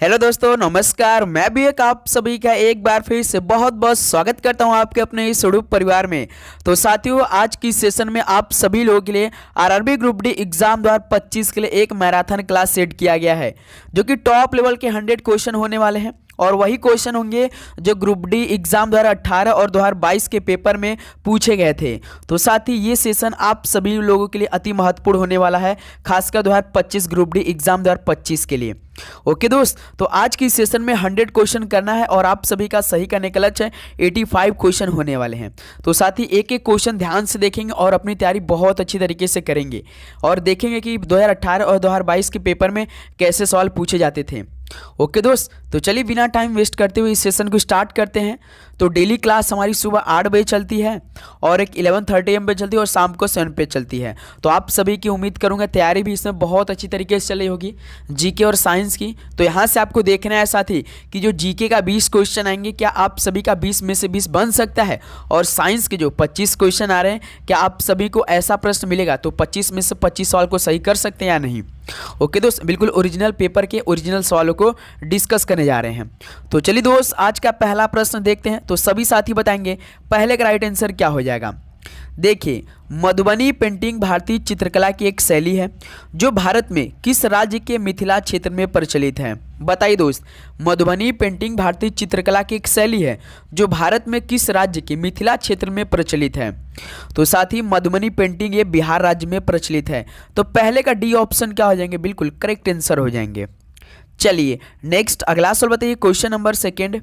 Hello दोस्तों, नमस्कार। मैं भी एक आप सभी का एक बार फिर से बहुत बहुत स्वागत करता हूं आपके अपने इस यूट्यूब परिवार में। तो साथियों, आज की सेशन में आप सभी लोगों के लिए आरआरबी ग्रुप डी एग्जाम 2025 के लिए एक मैराथन क्लास सेट किया गया है, जो कि टॉप लेवल के 100 क्वेश्चन होने वाले हैं और वही क्वेश्चन होंगे जो ग्रुप डी एग्जाम 2018 और 2022 के पेपर में पूछे गए थे। तो साथ ही ये सेशन आप सभी लोगों के लिए अति महत्वपूर्ण होने वाला है, खासकर 2025 ग्रुप डी एग्जाम 2025 के लिए। ओके दोस्त, तो आज की सेशन में 100 क्वेश्चन करना है और आप सभी का सही करने का लक्ष्य है 85 क्वेश्चन होने वाले हैं। तो साथ ही एक एक क्वेश्चन ध्यान से देखेंगे और अपनी तैयारी बहुत अच्छी तरीके से करेंगे और देखेंगे कि 2018 और 2022 के पेपर में कैसे सवाल पूछे जाते थे। ओके दोस्त, तो चलिए बिना टाइम वेस्ट करते हुए इस सेशन को स्टार्ट करते हैं। तो डेली क्लास हमारी सुबह 8 बजे चलती है और एक 11:30 AM पे चलती है और शाम को 7 पे चलती है। तो आप सभी की उम्मीद करूंगा तैयारी भी इसमें बहुत अच्छी तरीके से चली होगी, जीके और साइंस की। तो यहाँ से आपको देखना है साथी कि जो जीके का 20 क्वेश्चन आएंगे, क्या आप सभी का 20 में से 20 बन सकता है, और साइंस के जो 25 क्वेश्चन आ रहे हैं, क्या आप सभी को ऐसा प्रश्न मिलेगा तो 25 में से 25 सवाल को सही कर सकते हैं या नहीं। ओके दोस्त, बिल्कुल ओरिजिनल पेपर के ओरिजिनल सवालों को डिस्कस करने जा रहे हैं। तो चलिए दोस्त, आज का पहला प्रश्न देखते हैं। तो सभी साथी बताएंगे पहले का राइट आंसर क्या हो जाएगा। देखिए, मधुबनी पेंटिंग भारतीय चित्रकला की एक शैली है जो भारत में किस राज्य के मिथिला क्षेत्र में प्रचलित है। बताइए दोस्त, मधुबनी पेंटिंग भारतीय चित्रकला की एक शैली है जो भारत में किस राज्य के मिथिला क्षेत्र में प्रचलित है। तो साथ ही मधुबनी पेंटिंग ये बिहार राज्य में प्रचलित है। तो पहले का डी ऑप्शन क्या हो जाएंगे, बिल्कुल करेक्ट आंसर हो जाएंगे। चलिए नेक्स्ट अगला सवाल बताइए, क्वेश्चन नंबर सेकेंड।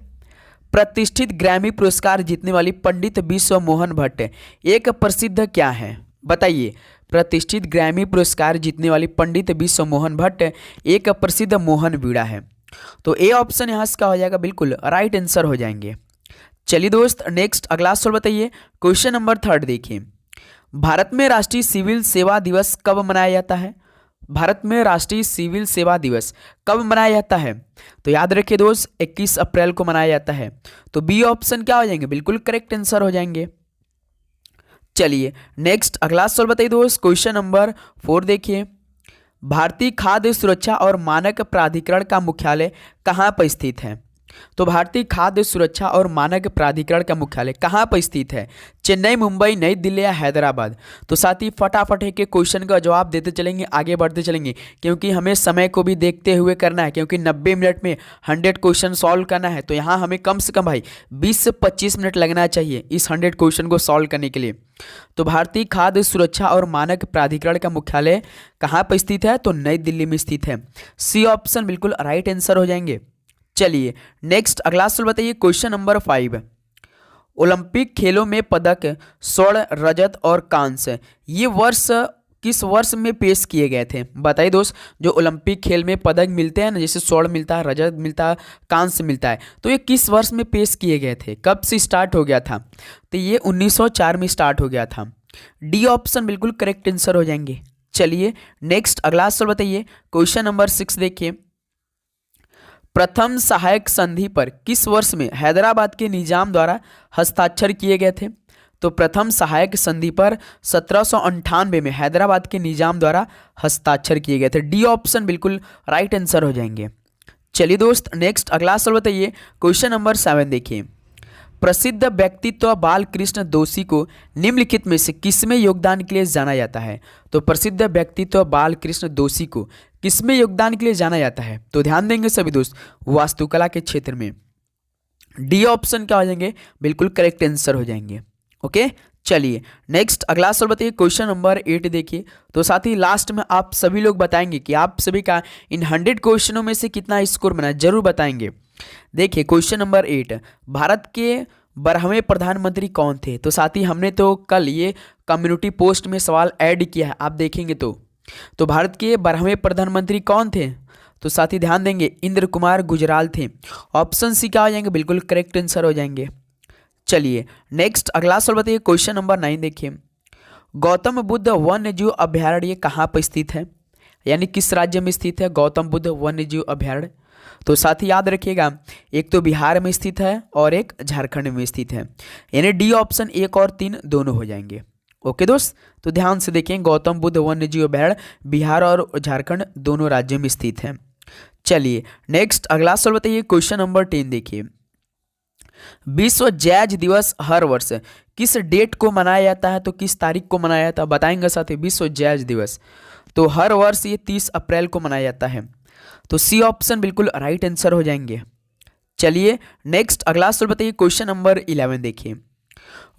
प्रतिष्ठित ग्रैमी पुरस्कार जीतने वाली पंडित विश्व मोहन भट्ट एक प्रसिद्ध क्या है। बताइए, प्रतिष्ठित ग्रैमी पुरस्कार जीतने वाली पंडित विश्व मोहन भट्ट एक प्रसिद्ध मोहन वीणा है। तो ए ऑप्शन यहाँ से क्या हो जाएगा, बिल्कुल राइट आंसर हो जाएंगे। चलिए दोस्त, नेक्स्ट अगला सवाल बताइए, क्वेश्चन नंबर थर्ड देखिए। भारत में राष्ट्रीय सिविल सेवा दिवस कब मनाया जाता है। भारत में राष्ट्रीय सिविल सेवा दिवस कब मनाया जाता है। तो याद रखिए दोस्त, 21 अप्रैल को मनाया जाता है। तो बी ऑप्शन क्या हो जाएंगे, बिल्कुल करेक्ट आंसर हो जाएंगे। चलिए नेक्स्ट अगला सवाल बताइए दोस्त, क्वेश्चन नंबर 4 देखिए। भारतीय खाद्य सुरक्षा और मानक प्राधिकरण का मुख्यालय कहाँ पर स्थित है। तो भारतीय खाद्य सुरक्षा और मानक प्राधिकरण का मुख्यालय कहाँ पर स्थित है। चेन्नई, मुंबई, नई दिल्ली या हैदराबाद। तो साथ ही फटाफट के क्वेश्चन का जवाब देते चलेंगे, आगे बढ़ते चलेंगे, क्योंकि हमें समय को भी देखते हुए करना है, क्योंकि 90 मिनट में 100 क्वेश्चन सॉल्व करना है। तो यहाँ हमें कम से कम भाई 20 से 25 मिनट लगना चाहिए इस 100 क्वेश्चन को सॉल्व करने के लिए। तो भारतीय खाद्य सुरक्षा और मानक प्राधिकरण का मुख्यालय कहाँ पर स्थित है, तो नई दिल्ली में स्थित है। सी ऑप्शन बिल्कुल राइट आंसर हो जाएंगे। चलिए नेक्स्ट अगला सवाल बताइए, क्वेश्चन नंबर 5। ओलंपिक खेलों में पदक स्वर्ण, रजत और कांस्य ये वर्ष किस वर्ष में पेश किए गए थे। बताइए दोस्त, जो ओलंपिक खेल में पदक मिलते हैं ना, जैसे स्वर्ण मिलता है, रजत मिलता है, कांस्य मिलता है, तो ये किस वर्ष में पेश किए गए थे, कब से स्टार्ट हो गया था। तो ये 1904 में स्टार्ट हो गया था। डी ऑप्शन बिल्कुल करेक्ट आंसर हो जाएंगे। चलिए नेक्स्ट अगला सवाल बताइए, क्वेश्चन नंबर 6 देखिए। प्रथम सहायक संधि पर किस वर्ष में हैदराबाद के निजाम द्वारा हस्ताक्षर किए गए थे। तो प्रथम सहायक संधि पर 1798 में हैदराबाद के निजाम द्वारा हस्ताक्षर किए गए थे। डी ऑप्शन बिल्कुल राइट आंसर हो जाएंगे। चलिए दोस्त, नेक्स्ट अगला सवाल बताइए, क्वेश्चन नंबर 7 देखिए। प्रसिद्ध व्यक्तित्व बाल कृष्ण दोषी को निम्नलिखित में से किसमें योगदान के लिए जाना जाता है। तो प्रसिद्ध व्यक्तित्व बाल कृष्ण दोषी को किसमें योगदान के लिए जाना जाता है। तो ध्यान देंगे सभी दोस्त, वास्तुकला के क्षेत्र में। डी ऑप्शन क्या हो जाएंगे, बिल्कुल करेक्ट आंसर हो जाएंगे। ओके, चलिए नेक्स्ट अगला सवाल बताइए, क्वेश्चन नंबर 8 देखिए। तो साथ ही लास्ट में आप सभी लोग बताएंगे कि आप सभी का इन 100 क्वेश्चनों में से कितना स्कोर बना, जरूर बताएंगे। देखिए क्वेश्चन नंबर 8, भारत के 12वें प्रधानमंत्री कौन थे। तो साथ ही हमने तो कल ये कम्युनिटी पोस्ट में सवाल ऐड किया है, आप देखेंगे तो भारत के 12वें प्रधानमंत्री कौन थे। तो साथ ही ध्यान देंगे, इंद्र कुमार गुजराल थे। ऑप्शन सी क्या हो जाएंगे, बिल्कुल करेक्ट आंसर हो जाएंगे। चलिए नेक्स्ट अगला सवाल बताइए, क्वेश्चन नंबर 9 देखिए। गौतम बुद्ध वन्य जीव अभयारण्य कहाँ पर स्थित है, यानी किस राज्य में स्थित है गौतम बुद्ध वन्य जीव अभयारण्य। तो साथ ही याद रखिएगा, एक तो बिहार में स्थित है और एक झारखंड में स्थित है, यानी डी ऑप्शन 1 और 3 दोनों हो जाएंगे। ओके दोस्त, तो ध्यान से देखें, गौतम बुद्ध वन्य जीव अभयारण्य बिहार और झारखंड दोनों राज्यों में स्थित है। चलिए नेक्स्ट अगला सवाल बताइए, क्वेश्चन नंबर 10 देखिए। विश्व जैज दिवस हर वर्ष किस डेट को मनाया जाता है, तो किस तारीख को मनाया जाता है बताएंगे साथी। विश्व जैज दिवस तो हर वर्ष ये 30 अप्रैल को मनाया जाता है, तो सी ऑप्शन बिल्कुल राइट आंसर हो जाएंगे। चलिए नेक्स्ट अगला सवाल बताइए, क्वेश्चन नंबर 11 देखिए।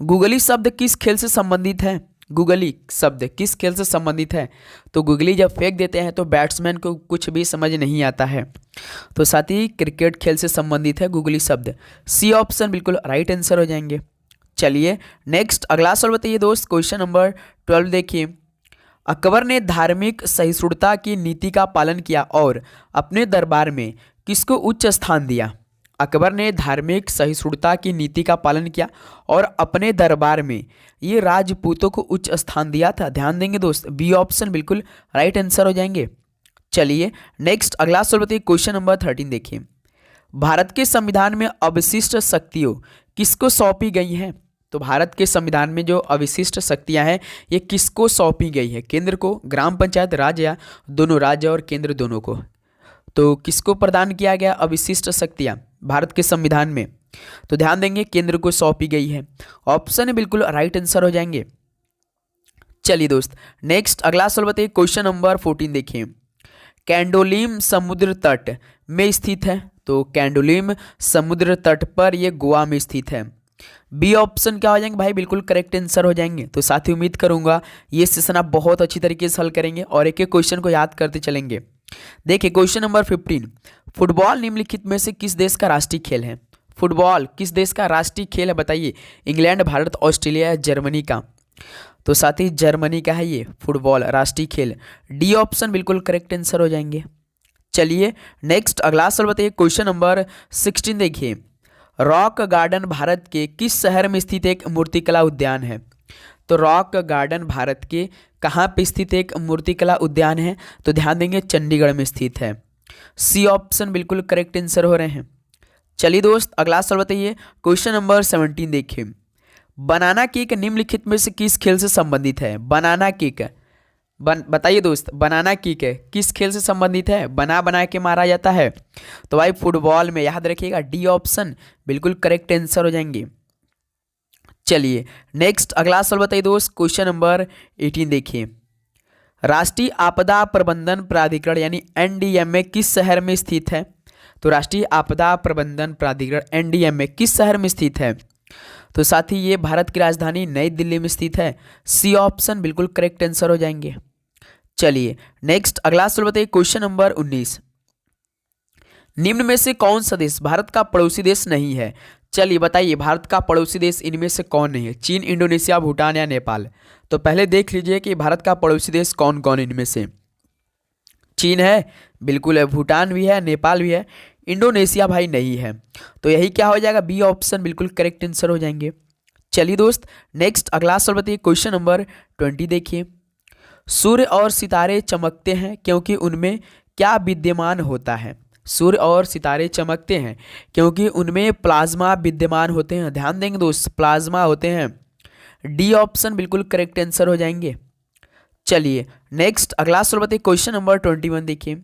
गूगली शब्द किस खेल से संबंधित है, गूगली शब्द किस खेल से संबंधित है, तो गूगली जब फेंक देते हैं तो बैट्समैन को कुछ भी समझ नहीं आता है, तो साथ ही क्रिकेट खेल से संबंधित है गूगली शब्द। सी ऑप्शन बिल्कुल राइट आंसर हो जाएंगे। चलिए नेक्स्ट अगला सवाल बताइए दोस्त, क्वेश्चन नंबर 12 देखिए। अकबर ने धार्मिक सहिष्णुता की नीति का पालन किया और अपने दरबार में किसको उच्च स्थान दिया। अकबर ने धार्मिक सहिष्णुता की नीति का पालन किया और अपने दरबार में ये राजपूतों को उच्च स्थान दिया था। ध्यान देंगे दोस्त, बी ऑप्शन बिल्कुल राइट आंसर हो जाएंगे। चलिए नेक्स्ट अगला सवाल बताइए, क्वेश्चन नंबर 13 देखिए। भारत के संविधान में अवशिष्ट शक्तियों किसको सौंपी गई हैं, तो भारत के संविधान में जो अवशिष्ट शक्तियां हैं ये किसको सौंपी गई है, केंद्र को, ग्राम पंचायत, राज्य या दोनों, राज्य और केंद्र दोनों को। तो किसको प्रदान किया गया अवशिष्ट शक्तियां भारत के संविधान में, तो ध्यान देंगे केंद्र को सौंपी गई है। ऑप्शन बिल्कुल राइट आंसर हो जाएंगे। चलिए दोस्त नेक्स्ट अगला सवाल बताइए, क्वेश्चन नंबर 14 देखिए। कैंडोलिम समुद्र तट में स्थित है, तो कैंडोलिम समुद्र तट पर ये गोवा में स्थित है। बी ऑप्शन क्या हो जाएंगे भाई, बिल्कुल करेक्ट आंसर हो जाएंगे। तो साथ ही उम्मीद करूंगा ये सेशन आप बहुत अच्छी तरीके से हल करेंगे और एक एक क्वेश्चन को याद करते चलेंगे। देखिए क्वेश्चन नंबर 15, फुटबॉल निम्नलिखित में से किस देश का राष्ट्रीय खेल है। फुटबॉल किस देश का राष्ट्रीय खेल है बताइए, इंग्लैंड, भारत, ऑस्ट्रेलिया या जर्मनी का। तो साथ ही जर्मनी का है ये फुटबॉल राष्ट्रीय खेल। डी ऑप्शन बिल्कुल करेक्ट आंसर हो जाएंगे। चलिए नेक्स्ट अगला सवाल बताइए, क्वेश्चन नंबर 16 देखिए। रॉक गार्डन भारत के किस शहर में स्थित एक मूर्तिकला उद्यान है, तो रॉक गार्डन भारत के कहाँ पे स्थित एक मूर्तिकला उद्यान है, तो ध्यान देंगे चंडीगढ़ में स्थित है। सी ऑप्शन बिल्कुल करेक्ट आंसर हो रहे हैं। चलिए दोस्त अगला सवाल बताइए, क्वेश्चन नंबर 17 देखिए। बनाना केक निम्नलिखित में से किस खेल से संबंधित है। बनाना केक बताइए दोस्त, बनाना केक किस खेल से संबंधित है, बना के मारा जाता है, तो भाई फुटबॉल में, याद रखिएगा डी ऑप्शन बिल्कुल करेक्ट आंसर हो जाएंगे। चलिए नेक्स्ट अगला सवाल बताइए दोस्त, क्वेश्चन नंबर 18 देखिए। राष्ट्रीय आपदा प्रबंधन प्राधिकरण यानी एनडीएमए किस शहर में स्थित है, तो राष्ट्रीय आपदा प्रबंधन प्राधिकरण एनडीएमए किस शहर में स्थित है, तो साथ ही ये भारत की राजधानी नई दिल्ली में स्थित है। सी ऑप्शन बिल्कुल करेक्ट आंसर हो जाएंगे। चलिए नेक्स्ट अगला सवाल बताइए, क्वेश्चन नंबर 19। निम्न में से कौन सा देश भारत का पड़ोसी देश नहीं है। चलिए बताइए भारत का पड़ोसी देश इनमें से कौन नहीं है, चीन, इंडोनेशिया, भूटान या नेपाल। तो पहले देख लीजिए कि भारत का पड़ोसी देश कौन कौन इनमें से। चीन है, बिल्कुल है, भूटान भी है, नेपाल भी है, इंडोनेशिया भाई नहीं है। तो यही क्या हो जाएगा, बी ऑप्शन बिल्कुल करेक्ट आंसर हो जाएंगे। चलिए दोस्त नेक्स्ट अगला सवाल बताइए, क्वेश्चन नंबर 20 देखिए। सूर्य और सितारे चमकते हैं क्योंकि उनमें क्या विद्यमान होता है। सूर्य और सितारे चमकते हैं क्योंकि उनमें प्लाज्मा विद्यमान होते हैं। ध्यान देंगे दोस्त, प्लाज्मा होते हैं। डी ऑप्शन बिल्कुल करेक्ट आंसर हो जाएंगे। चलिए नेक्स्ट अगला सवाल बताइए, क्वेश्चन नंबर 21 देखिए।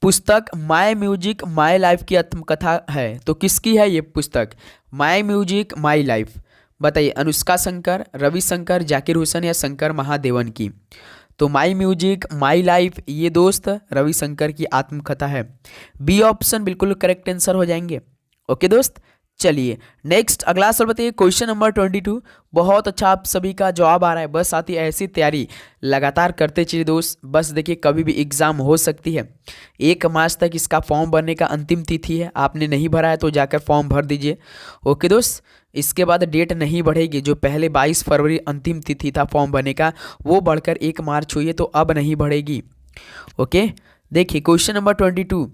पुस्तक माय म्यूजिक माय लाइफ की आत्मकथा है, तो किसकी है ये पुस्तक, माय म्यूजिक माय लाइफ। बताइए अनुष्का शंकर, रविशंकर, जाकिर हुसैन या शंकर महादेवन की। तो माय म्यूजिक माय लाइफ ये दोस्त रविशंकर की आत्मकथा है। बी ऑप्शन बिल्कुल करेक्ट आंसर हो जाएंगे। ओके दोस्त चलिए नेक्स्ट अगला सवाल बताइए, क्वेश्चन नंबर 22। बहुत अच्छा आप सभी का जवाब आ रहा है, बस साथ ही ऐसी तैयारी लगातार करते चलिए दोस्त। बस देखिए कभी भी एग्ज़ाम हो सकती है। 1 मार्च तक इसका फॉर्म भरने का अंतिम तिथि है, आपने नहीं भरा है तो जाकर फॉर्म भर दीजिए। ओके दोस्त, इसके बाद डेट नहीं बढ़ेगी। जो पहले 22 फरवरी अंतिम तिथि था फॉर्म भरने का, वो बढ़कर 1 मार्च हुई है, तो अब नहीं बढ़ेगी। ओके देखिए क्वेश्चन नंबर 22।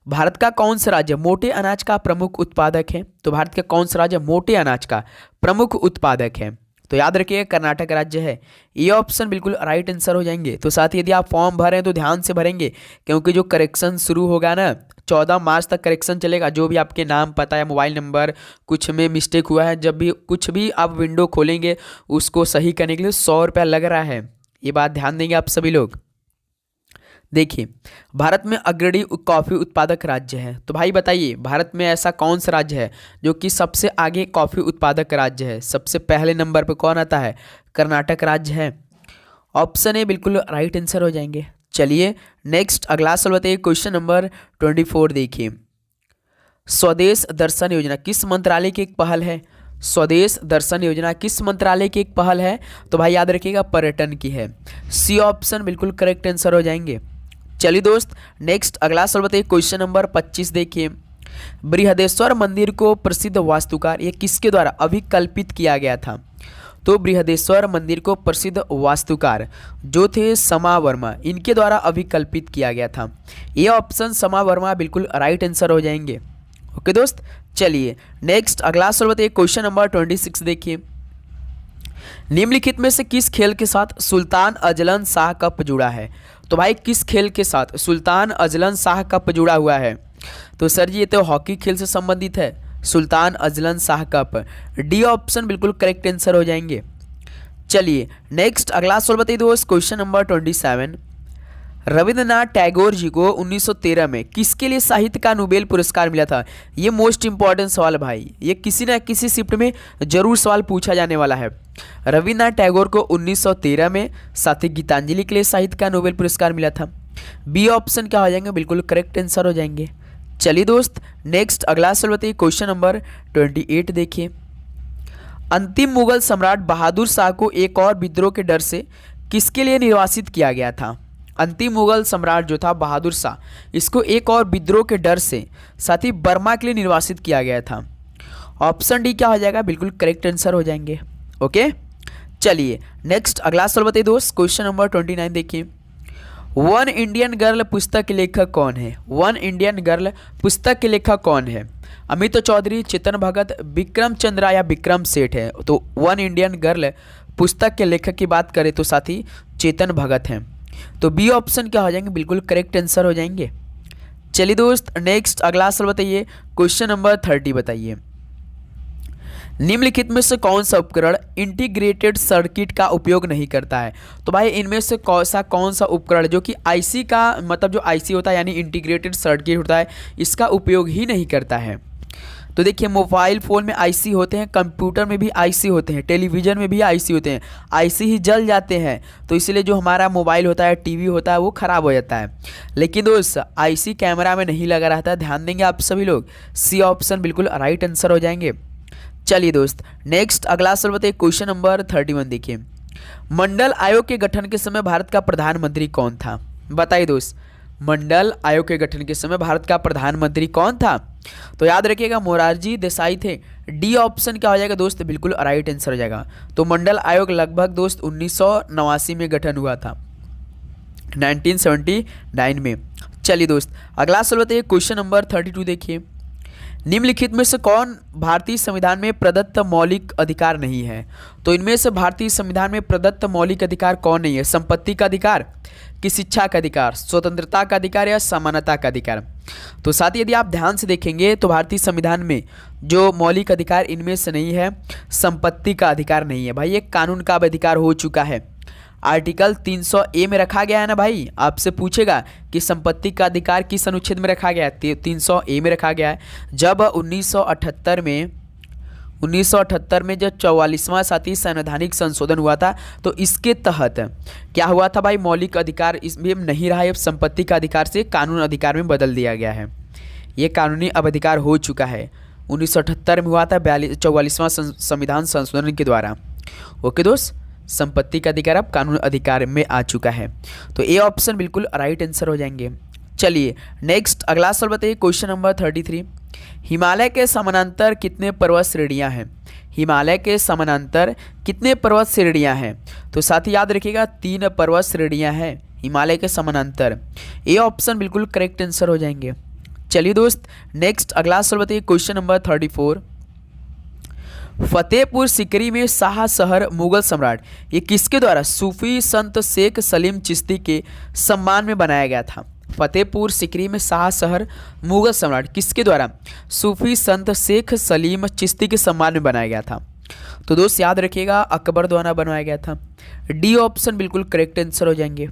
भारत का कौन सा राज्य मोटे अनाज का प्रमुख उत्पादक है। तो भारत का कौन सा राज्य मोटे अनाज का प्रमुख उत्पादक है, तो याद रखिए कर्नाटक राज्य है। ये ऑप्शन बिल्कुल राइट आंसर हो जाएंगे। तो साथ ही यदि आप फॉर्म भर रहे हैं तो ध्यान से भरेंगे, क्योंकि जो करेक्शन शुरू होगा ना 14 मार्च तक करेक्शन चलेगा। जो भी आपके नाम, पता या मोबाइल नंबर कुछ में मिस्टेक हुआ है, जब भी कुछ भी आप विंडो खोलेंगे उसको सही करने के लिए 100 रुपया लग रहा है। ये बात ध्यान देंगे आप सभी लोग। देखिए, भारत में अग्रणी कॉफ़ी उत्पादक राज्य है। तो भाई बताइए, भारत में ऐसा कौन सा राज्य है जो कि सबसे आगे कॉफ़ी उत्पादक राज्य है? सबसे पहले नंबर पे कौन आता है? कर्नाटक राज्य है। ऑप्शन ए बिल्कुल राइट आंसर हो जाएंगे। चलिए नेक्स्ट अगला सवाल बताइए, क्वेश्चन नंबर 24 देखिए। स्वदेश दर्शन योजना किस मंत्रालय की एक पहल है? स्वदेश दर्शन योजना किस मंत्रालय की एक पहल है? तो भाई याद रखिएगा, पर्यटन की है। सी ऑप्शन बिल्कुल करेक्ट आंसर हो जाएंगे। चलिए दोस्त नेक्स्ट अगला सवाल बताइए, क्वेश्चन नंबर 25 देखिए। बृहदेश्वर मंदिर को प्रसिद्ध वास्तुकार ये किसके द्वारा अभिकल्पित किया गया था? तो बृहदेश्वर मंदिर को प्रसिद्ध वास्तुकार जो थे समा वर्मा, इनके द्वारा अभिकल्पित किया गया था। ये ऑप्शन समा वर्मा बिल्कुल राइट आंसर हो जाएंगे। ओके दोस्त, चलिए नेक्स्ट अगला सवाल बताइए, क्वेश्चन नंबर 26 देखिए। निम्नलिखित में से किस खेल के साथ सुल्तान अजलन शाह कप जुड़ा है? तो भाई किस खेल के साथ सुल्तान अजलन शाह कप जुड़ा हुआ है? तो सर जी ये तो हॉकी खेल से संबंधित है, Sultan Azlan Shah cup. D option बिल्कुल करेक्ट आंसर हो जाएंगे। चलिए नेक्स्ट अगला सवाल बताइए दोस्त, क्वेश्चन नंबर 27। रविंद्रनाथ टैगोर जी को 1913 में किसके लिए साहित्य का नोबेल पुरस्कार मिला था? ये मोस्ट इंपॉर्टेंट सवाल भाई, ये किसी ना किसी शिफ्ट में जरूर सवाल पूछा जाने वाला है। रविंद्रनाथ टैगोर को 1913 में साथी गीतांजलि के लिए साहित्य का नोबेल पुरस्कार मिला था। बी ऑप्शन क्या हो जाएंगे? बिल्कुल करेक्ट आंसर हो जाएंगे। चलिए दोस्त नेक्स्ट अगला सवाल बताइए, क्वेश्चन नंबर 28 देखिए। अंतिम मुगल सम्राट बहादुर शाह को एक और विद्रोह के डर से किसके लिए निर्वासित किया गया था? अंतिम मुगल सम्राट जो था बहादुर शाह, इसको एक और विद्रोह के डर से साथ ही बर्मा के लिए निर्वासित किया गया था। ऑप्शन डी क्या हो जाएगा? बिल्कुल करेक्ट आंसर हो जाएंगे। ओके, चलिए नेक्स्ट अगला सवाल बताइए दोस्त, क्वेश्चन नंबर 29 देखिए। वन इंडियन गर्ल पुस्तक के लेखक कौन है? वन इंडियन गर्ल पुस्तक के लेखक कौन है? अमित चौधरी, चेतन भगत, विक्रम चंद्रा या विक्रम सेठ है? तो वन इंडियन गर्ल पुस्तक के लेखक की बात करें तो साथी चेतन भगत हैं। तो बी ऑप्शन क्या हो जाएंगे? बिल्कुल करेक्ट आंसर हो जाएंगे। चलिए दोस्त नेक्स्ट अगला सवाल बताइए, क्वेश्चन नंबर 30 बताइए। निम्नलिखित में से कौन सा उपकरण इंटीग्रेटेड सर्किट का उपयोग नहीं करता है? तो भाई इनमें से कौन सा उपकरण जो कि आईसी का मतलब जो आईसी होता है यानी इंटीग्रेटेड सर्किट होता है, इसका उपयोग ही नहीं करता है? तो देखिए, मोबाइल फ़ोन में आईसी होते हैं, कंप्यूटर में भी आईसी होते हैं, टेलीविज़न में भी आईसी होते हैं। आईसी ही जल जाते हैं तो इसलिए जो हमारा मोबाइल होता है, टीवी होता है, वो ख़राब हो जाता है। लेकिन दोस्त आईसी कैमरा में नहीं लगा रहता है, ध्यान देंगे आप सभी लोग। सी ऑप्शन बिल्कुल राइट आंसर हो जाएंगे। चलिए दोस्त नेक्स्ट अगला सवाल बताइए, क्वेश्चन नंबर 31 देखिए। मंडल आयोग के गठन के समय भारत का प्रधानमंत्री कौन था? बताइए दोस्त, मंडल आयोग के गठन के समय भारत का प्रधानमंत्री कौन था? तो याद रखिएगा मोरारजी देसाई थे। डी ऑप्शन क्या हो जाएगा दोस्त? बिल्कुल राइट आंसर हो जाएगा। तो मंडल आयोग लगभग दोस्त 1989 में गठन हुआ था, 1979 में। चलिए दोस्त अगला सवाल बताइए, क्वेश्चन नंबर 32 देखिए। निम्नलिखित में से कौन भारतीय संविधान में प्रदत्त मौलिक अधिकार नहीं है? तो इनमें से भारतीय संविधान में प्रदत्त मौलिक अधिकार कौन नहीं है? संपत्ति का अधिकार, कि शिक्षा का अधिकार, स्वतंत्रता का अधिकार या समानता का अधिकार? तो साथ ही यदि आप ध्यान से देखेंगे तो भारतीय संविधान में जो मौलिक अधिकार इनमें से नहीं है, संपत्ति का अधिकार नहीं है। भाई ये कानून का अधिकार हो चुका है, आर्टिकल 300A में रखा गया है ना भाई। आपसे पूछेगा कि संपत्ति का अधिकार किस अनुच्छेद में रखा गया है? 300A में रखा गया है। जब 1978 में जब 44वां साथी संवैधानिक संशोधन हुआ था तो इसके तहत क्या हुआ था भाई? मौलिक अधिकार इसमें नहीं रहा है, संपत्ति का अधिकार से कानून अधिकार में बदल दिया गया है। ये कानूनी अब अधिकार हो चुका है, 1978 में हुआ था 44वां संविधान संशोधन के द्वारा। ओके दोस्त, संपत्ति का अधिकार अब कानून अधिकार में आ चुका है। तो ए ऑप्शन बिल्कुल राइट आंसर हो जाएंगे। चलिए नेक्स्ट अगला सवाल बताइए, क्वेश्चन नंबर 33। हिमालय के समानांतर कितने पर्वत श्रेणियां हैं? हिमालय के समानांतर कितने पर्वत श्रेणियां हैं? तो साथ ही याद रखिएगा 3 पर्वत श्रेणियां हैं हिमालय के समानांतर। ए ऑप्शन बिल्कुल करेक्ट आंसर हो जाएंगे। चलिए दोस्त नेक्स्ट अगला सवाल बताइए, क्वेश्चन नंबर 34। फतेहपुर सिकरी में शाह शहर मुगल सम्राट ये किसके द्वारा सूफी संत शेख सलीम चिश्ती के सम्मान में बनाया गया था? फतेहपुर सिकरी में शाह शहर मुगल सम्राट किसके द्वारा सूफी संत शेख सलीम चिश्ती के सम्मान में बनाया गया था? तो दोस्त याद रखिएगा अकबर द्वारा बनवाया गया था। डी ऑप्शन बिल्कुल करेक्ट आंसर हो जाएंगे।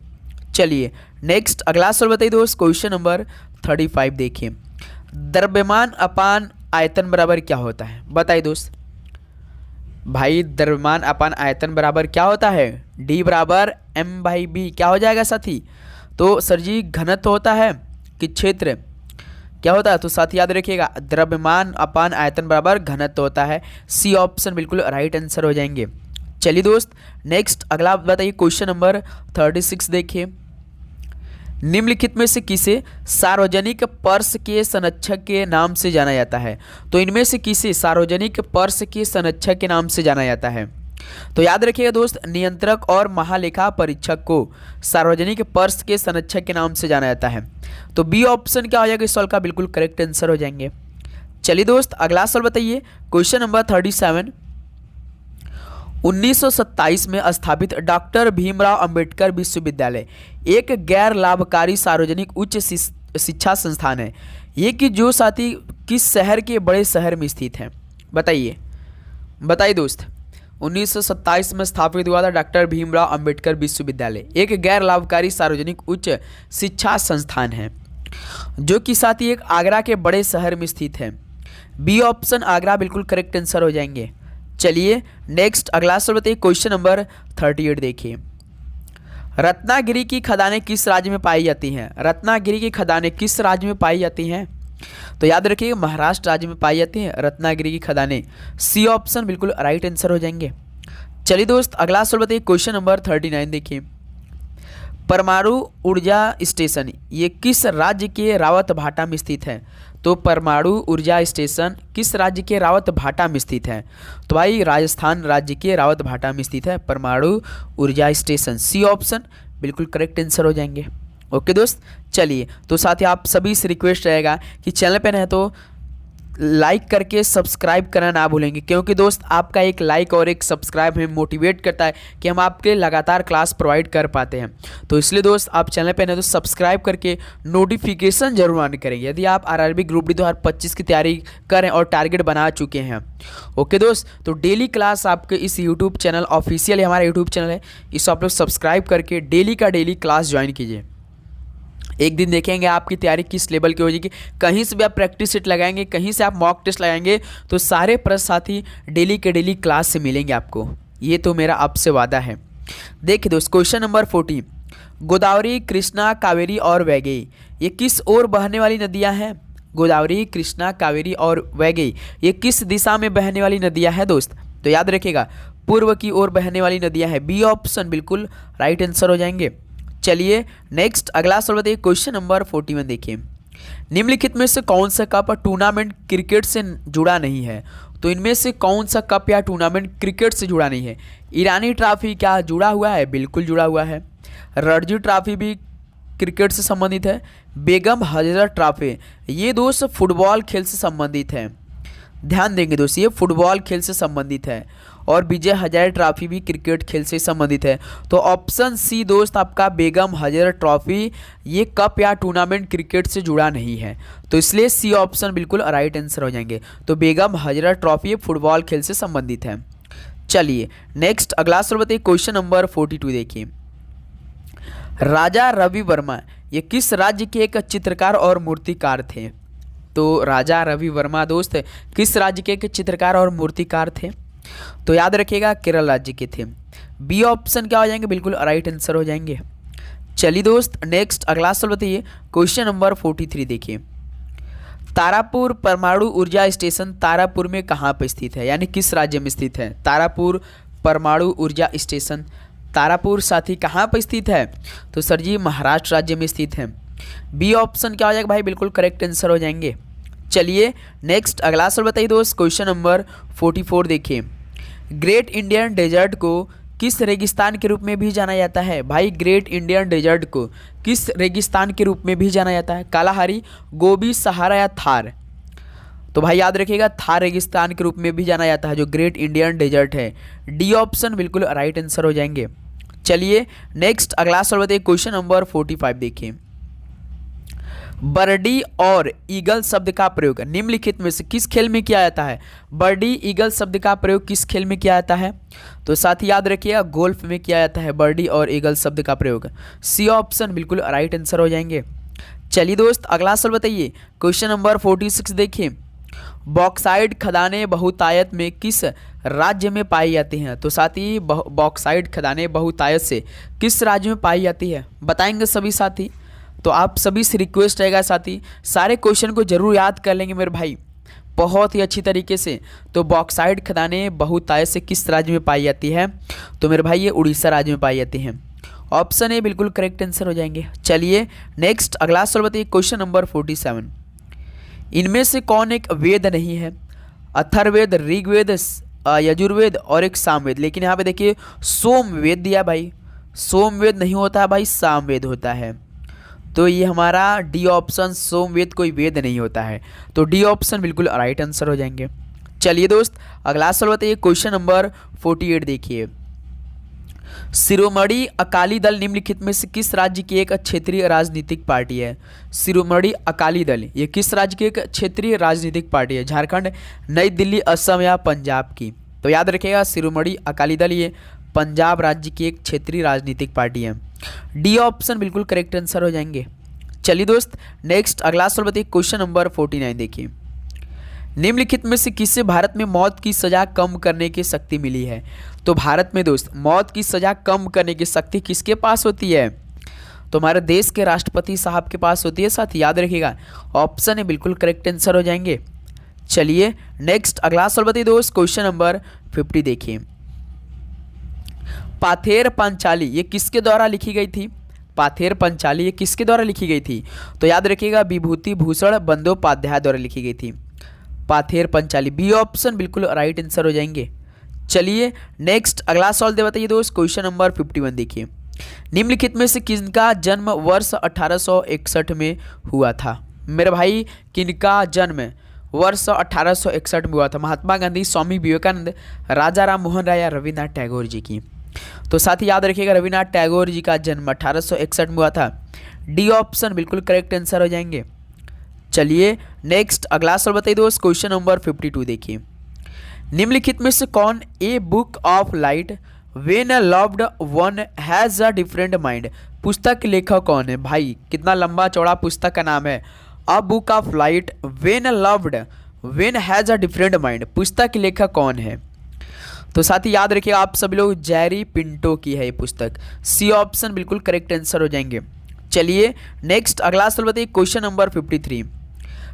चलिए नेक्स्ट अगला सवाल बताइए दोस्त, क्वेश्चन नंबर 35 देखिए। द्रव्यमान अपान आयतन बराबर क्या होता है? बताइए दोस्त। भाई द्रव्यमान अपान आयतन बराबर क्या होता है? डी बराबर m/b। क्या हो जाएगा साथी? तो सर जी घनत्व होता है कि क्षेत्र क्या होता है? तो साथी याद रखिएगा, द्रव्यमान अपान आयतन बराबर घनत्व होता है। सी ऑप्शन बिल्कुल राइट आंसर हो जाएंगे। चलिए दोस्त नेक्स्ट अगला बताइए, क्वेश्चन नंबर 36 देखिए। निम्नलिखित में से किसे सार्वजनिक पर्स के संरक्षक के नाम से जाना जाता है? तो इनमें से किसे सार्वजनिक पर्स के संरक्षक के नाम से जाना जाता है? तो याद रखिएगा दोस्त, नियंत्रक और महालेखा परीक्षक को सार्वजनिक पर्स के संरक्षक के नाम से जाना जाता है। तो बी ऑप्शन क्या हो जाएगा इस सवाल का? बिल्कुल करेक्ट आंसर हो जाएंगे। चलिए दोस्त अगला सवाल बताइए, क्वेश्चन नंबर 37। 1927 में स्थापित डॉक्टर भीमराव अंबेडकर विश्वविद्यालय एक गैर लाभकारी सार्वजनिक उच्च शिक्षा संस्थान है। ये कि जो साथी किस शहर के बड़े शहर में स्थित है? बताइए दोस्त। 1927 में स्थापित हुआ था डॉक्टर भीमराव अंबेडकर विश्वविद्यालय, एक गैर लाभकारी सार्वजनिक उच्च शिक्षा संस्थान है जो कि साथी एक आगरा के बड़े शहर में स्थित है। बी ऑप्शन आगरा बिल्कुल करेक्ट आंसर हो जाएंगे। चलिए नेक्स्ट अगला सवाल बताइए, क्वेश्चन नंबर 38 देखिए। रत्नागिरी की खदानें किस राज्य में पाई जाती हैं? रत्नागिरी की खदानें किस राज्य में पाई जाती हैं? तो याद रखिए महाराष्ट्र राज्य में पाई जाती हैं रत्नागिरी की खदानें। सी ऑप्शन बिल्कुल राइट आंसर हो जाएंगे। चलिए दोस्त अगला सवाल बताइए, क्वेश्चन नंबर 39 देखिए। परमाणु ऊर्जा स्टेशन ये किस राज्य के रावतभाटा में स्थित है? तो परमाणु ऊर्जा स्टेशन किस राज्य के रावतभाटा में स्थित है? तो भाई राजस्थान राज्य के रावतभाटा में स्थित है परमाणु ऊर्जा स्टेशन। सी ऑप्शन बिल्कुल करेक्ट आंसर हो जाएंगे। ओके दोस्त, चलिए तो साथ ही आप सभी से रिक्वेस्ट रहेगा कि चैनल पे नए हैं तो लाइक करके सब्सक्राइब करना ना भूलेंगे, क्योंकि दोस्त आपका एक लाइक और एक सब्सक्राइब हमें मोटिवेट करता है कि हम आपके लगातार क्लास प्रोवाइड कर पाते हैं। तो इसलिए दोस्त आप चैनल पे नए तो सब्सक्राइब करके नोटिफिकेशन जरूर ऑन करेंगे यदि आप आरआरबी ग्रुप डी 2025 की तैयारी करें और टारगेट बना चुके हैं। ओके दोस्त, तो डेली क्लास आपके इस यूट्यूब चैनल ऑफिशियल हमारा यूट्यूब चैनल है, इस आप लोग सब्सक्राइब करके डेली का डेली क्लास ज्वाइन कीजिए। एक दिन देखेंगे आपकी तैयारी किस लेवल की हो जाएगी। कहीं से भी आप प्रैक्टिस सेट लगाएंगे, कहीं से आप मॉक टेस्ट लगाएंगे, तो सारे प्रश्न साथी डेली के डेली क्लास से मिलेंगे आपको, ये तो मेरा आपसे वादा है। देखिए दोस्त क्वेश्चन नंबर 40। गोदावरी, कृष्णा, कावेरी और वैगई ये किस ओर बहने वाली नदियां हैं? गोदावरी, कृष्णा, कावेरी और वैगई ये किस दिशा में बहने वाली नदियां हैं दोस्त? तो याद रखिएगा पूर्व की ओर बहने वाली नदियां हैं। बी ऑप्शन बिल्कुल राइट आंसर हो जाएंगे। चलिए नेक्स्ट अगला सवाल बताइए, क्वेश्चन नंबर 41 देखिए। निम्नलिखित में से कौन सा कप टूर्नामेंट क्रिकेट से जुड़ा नहीं है? तो इनमें से कौन सा कप या टूर्नामेंट क्रिकेट से जुड़ा नहीं है? ईरानी ट्रॉफी क्या जुड़ा हुआ है? बिल्कुल जुड़ा हुआ है। रणजी ट्रॉफी भी क्रिकेट से संबंधित है। बेगम हजरत ट्रॉफी ये दोस्त फुटबॉल खेल से संबंधित है, ध्यान देंगे दोस्त, ये फुटबॉल खेल से संबंधित है। और विजय हजारे ट्रॉफी भी क्रिकेट खेल से संबंधित है। तो ऑप्शन सी दोस्त आपका बेगम हजरत ट्रॉफी ये कप या टूर्नामेंट क्रिकेट से जुड़ा नहीं है, तो इसलिए सी ऑप्शन बिल्कुल राइट आंसर हो जाएंगे। तो बेगम हजरत ट्रॉफी फुटबॉल खेल से संबंधित है। चलिए नेक्स्ट अगला सवाल बताइए, क्वेश्चन नंबर 42 देखिए। राजा रवि वर्मा ये किस राज्य के एक चित्रकार और मूर्तिकार थे? तो राजा रवि वर्मा दोस्त किस राज्य के एक चित्रकार और मूर्तिकार थे? तो याद रखिएगा केरल राज्य के थे। बी ऑप्शन क्या हो जाएंगे? बिल्कुल राइट आंसर हो जाएंगे। चलिए दोस्त नेक्स्ट अगला सवाल बताइए, क्वेश्चन नंबर 43 देखिए। तारापुर परमाणु ऊर्जा स्टेशन तारापुर में कहाँ पर स्थित है, यानी किस राज्य में स्थित है? तारापुर परमाणु ऊर्जा स्टेशन तारापुर साथी कहाँ पर स्थित है? तो सर जी महाराष्ट्र राज्य में स्थित है। बी ऑप्शन क्या हो जाएगा भाई? बिल्कुल करेक्ट आंसर हो जाएंगे। चलिए नेक्स्ट अगला सवाल बताइए दोस्त, क्वेश्चन नंबर 44 देखिए। ग्रेट इंडियन डेजर्ट को किस रेगिस्तान के रूप में भी जाना जाता है? भाई ग्रेट इंडियन डेजर्ट को किस रेगिस्तान के रूप में भी जाना जाता है? कालाहारी, गोबी, सहारा या थार? तो भाई याद रखिएगा थार रेगिस्तान के रूप में भी जाना जाता है जो ग्रेट इंडियन डेजर्ट है। डी ऑप्शन बिल्कुल राइट आंसर हो जाएंगे। चलिए नेक्स्ट अगला सवाल बताइए, क्वेश्चन नंबर 45 देखिए। बर्डी और ईगल शब्द का प्रयोग निम्नलिखित में से किस खेल में किया जाता है? बर्डी ईगल शब्द का प्रयोग किस खेल में किया जाता है? तो साथ ही याद रखिएगा गोल्फ में किया जाता है बर्डी और ईगल शब्द का प्रयोग। सी ऑप्शन बिल्कुल राइट आंसर हो जाएंगे। चलिए दोस्त अगला सवाल बताइए, क्वेश्चन नंबर 46 देखिए। बॉक्साइड खदानें बहुतायत में किस राज्य में पाई जाती हैं? तो साथी बॉक्साइड खदानें बहुतायत से किस राज्य में पाई जाती है बताएंगे सभी साथी। तो आप सभी से रिक्वेस्ट रहेगा साथी सारे क्वेश्चन को जरूर याद कर लेंगे मेरे भाई बहुत ही अच्छी तरीके से। तो बॉक्साइड खदानें बहुतायत से किस राज्य में पाई जाती है? तो मेरे भाई ये उड़ीसा राज्य में पाई जाती हैं। ऑप्शन ए बिल्कुल करेक्ट आंसर हो जाएंगे। चलिए नेक्स्ट अगला सवाल बताइए, क्वेश्चन नंबर 47। इनमें से कौन एक वेद नहीं है? अथर्ववेद, ऋग्वेद, यजुर्वेद और एक सामवेद। लेकिन यहाँ पे देखिए सोमवेद दिया भाई, सोमवेद नहीं होता है भाई, सामवेद होता है। तो ये हमारा डी ऑप्शन सोमवेद कोई वेद नहीं होता है। तो डी ऑप्शन बिल्कुल राइट आंसर हो जाएंगे। चलिए दोस्त अगला सवाल बताइए, क्वेश्चन नंबर 48 देखिए। शिरोमणि अकाली दल निम्नलिखित में से किस राज्य की एक क्षेत्रीय राजनीतिक पार्टी है? शिरोमणि अकाली दल ये किस राज्य की एक क्षेत्रीय राजनीतिक पार्टी है? झारखंड, नई दिल्ली, असम या पंजाब की? तो याद रखिएगा शिरोमणि अकाली दल ये पंजाब राज्य की एक क्षेत्रीय राजनीतिक पार्टी है। डी ऑप्शन बिल्कुल करेक्ट आंसर हो जाएंगे। चलिए दोस्त नेक्स्ट अगला सवाल बताइए, क्वेश्चन नंबर 49 देखिए। निम्नलिखित में से किससे भारत में मौत की सजा कम करने की शक्ति मिली है? तो भारत में दोस्त मौत की सजा कम करने की शक्ति किसके पास होती है? तो हमारे देश के राष्ट्रपति साहब के पास होती है साथ ही याद रखिएगा ऑप्शन है बिल्कुल करेक्ट आंसर हो जाएंगे। चलिए नेक्स्ट अगला सवाल बताइए दोस्त, क्वेश्चन नंबर 50 देखिए। पाथेर पांचाली ये किसके द्वारा लिखी गई थी? पाथेर पांचाली ये किसके द्वारा लिखी गई थी? तो याद रखिएगा विभूति भूषण बंदोपाध्याय द्वारा लिखी गई थी पाथेर पांचाली। बी ऑप्शन बिल्कुल राइट आंसर हो जाएंगे। चलिए नेक्स्ट अगला सवाल दे बताइए दोस्त, क्वेश्चन नंबर 51 देखिए। निम्नलिखित में से किसका जन्म वर्ष 1861 में हुआ था? मेरे भाई किनका जन्म वर्ष 1861 में हुआ था? महात्मा गांधी, स्वामी विवेकानंद, राजा राम मोहन राय या रविन्द्रनाथ टैगोर जी की? तो साथ ही याद रखिएगा रविन्द्रनाथ टैगोर जी का जन्म 1861 में हुआ था। डी ऑप्शन बिल्कुल करेक्ट आंसर हो जाएंगे। चलिए नेक्स्ट अगला सवाल बताइए दोस्त, क्वेश्चन नंबर 52 देखिए। निम्नलिखित में से कौन a book of light when a loved one has a different mind पुस्तक के लेखक कौन है? भाई कितना लंबा चौड़ा पुस्तक का नाम है, a book of light when a loved when has a different mind पुस्तक के लेखक कौन है? तो साथ ही याद रखिएगा आप सभी लोग जेरी पिंटो की है ये पुस्तक। सी ऑप्शन बिल्कुल करेक्ट आंसर हो जाएंगे। चलिए नेक्स्ट अगला सवाल बताइए, क्वेश्चन नंबर 53।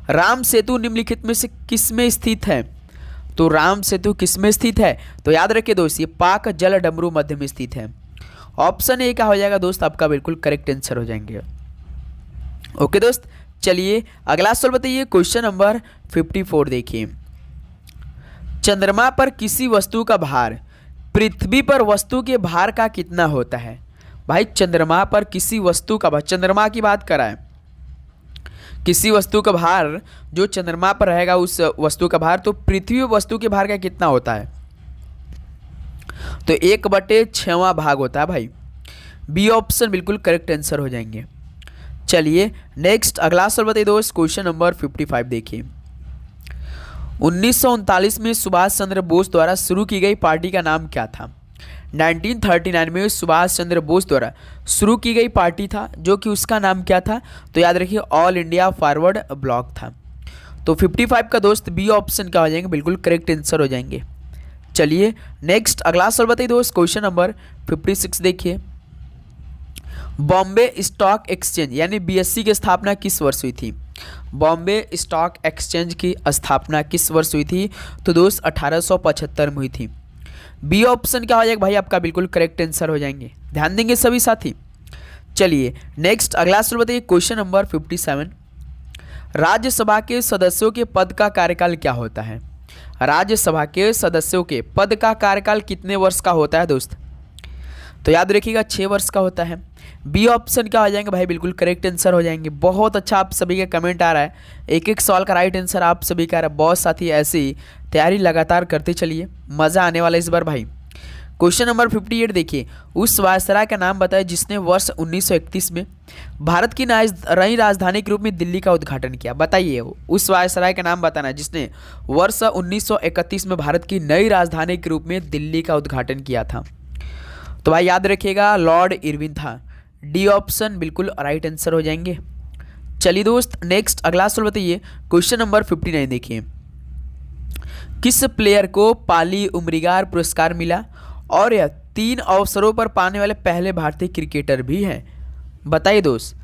राम सेतु निम्नलिखित में से किस में स्थित है? तो राम सेतु किस में स्थित है? तो याद रखिए दोस्त ये पाक जल डमरू मध्य में स्थित है। ऑप्शन ए क्या हो जाएगा दोस्त आपका बिल्कुल करेक्ट आंसर हो जाएंगे। ओके दोस्त चलिए अगला सवाल बताइए, क्वेश्चन नंबर 54 देखिए। चंद्रमा पर किसी वस्तु का भार पृथ्वी पर वस्तु के भार का कितना होता है? भाई चंद्रमा पर किसी वस्तु का भार, चंद्रमा की बात करा है, किसी वस्तु का भार जो चंद्रमा पर रहेगा उस वस्तु का भार, तो पृथ्वी वस्तु के भार का कितना होता है? तो 1/6वां भाग होता है भाई। बी ऑप्शन बिल्कुल करेक्ट आंसर हो जाएंगे। चलिए नेक्स्ट अगला सवाल बताइए दोस्त, क्वेश्चन नंबर 55 देखिए। 1939 में सुभाष चंद्र बोस द्वारा शुरू की गई पार्टी का नाम क्या था? 1939 में सुभाष चंद्र बोस द्वारा शुरू की गई पार्टी था जो कि उसका नाम क्या था? तो याद रखिए ऑल इंडिया फॉरवर्ड ब्लॉक था। तो 55 का दोस्त बी ऑप्शन क्या हो जाएंगे बिल्कुल करेक्ट आंसर हो जाएंगे। चलिए नेक्स्ट अगला सवाल बताइए दोस्त, क्वेश्चन नंबर 56 देखिए। बॉम्बे स्टॉक एक्सचेंज यानी बीएससी की स्थापना किस वर्ष हुई थी? बॉम्बे स्टॉक एक्सचेंज की स्थापना किस वर्ष हुई थी? तो दोस्त 1875 में हुई थी। बी ऑप्शन क्या हो जाएगा भाई आपका बिल्कुल करेक्ट आंसर हो जाएंगे। ध्यान देंगे सभी साथी। चलिए नेक्स्ट अगला सवाल बताइए, क्वेश्चन नंबर 57। राज्यसभा के सदस्यों के पद का कार्यकाल क्या होता है? राज्यसभा के सदस्यों के पद का कार्यकाल कितने वर्ष का होता है दोस्त? तो याद रखिएगा 6 वर्ष का होता है। बी ऑप्शन क्या हो जाएंगे भाई बिल्कुल करेक्ट आंसर हो जाएंगे। बहुत अच्छा आप सभी का कमेंट आ रहा है, एक एक सवाल का राइट आंसर आप सभी का आ रहा है। बहुत साथी ऐसी तैयारी लगातार करते चलिए, मज़ा आने वाला इस बार भाई। क्वेश्चन नंबर 58 देखिए, उस वायसराय का नाम बताएं जिसने वर्ष 1931 में भारत की नई राजधानी के रूप में दिल्ली का उद्घाटन किया। बताइए उस वायसराय का नाम बताना जिसने वर्ष 1931 में भारत की नई राजधानी के रूप में दिल्ली का उद्घाटन किया था। तो भाई याद रखिएगा लॉर्ड इरविन था। डी ऑप्शन बिल्कुल राइट आंसर हो जाएंगे। चलिए दोस्त नेक्स्ट अगला सवाल बताइए, क्वेश्चन नंबर 59 देखिए, किस प्लेयर को पाली उमरिगार पुरस्कार मिला और यह 3 अवसरों पर पाने वाले पहले भारतीय क्रिकेटर भी हैं। बताइए दोस्त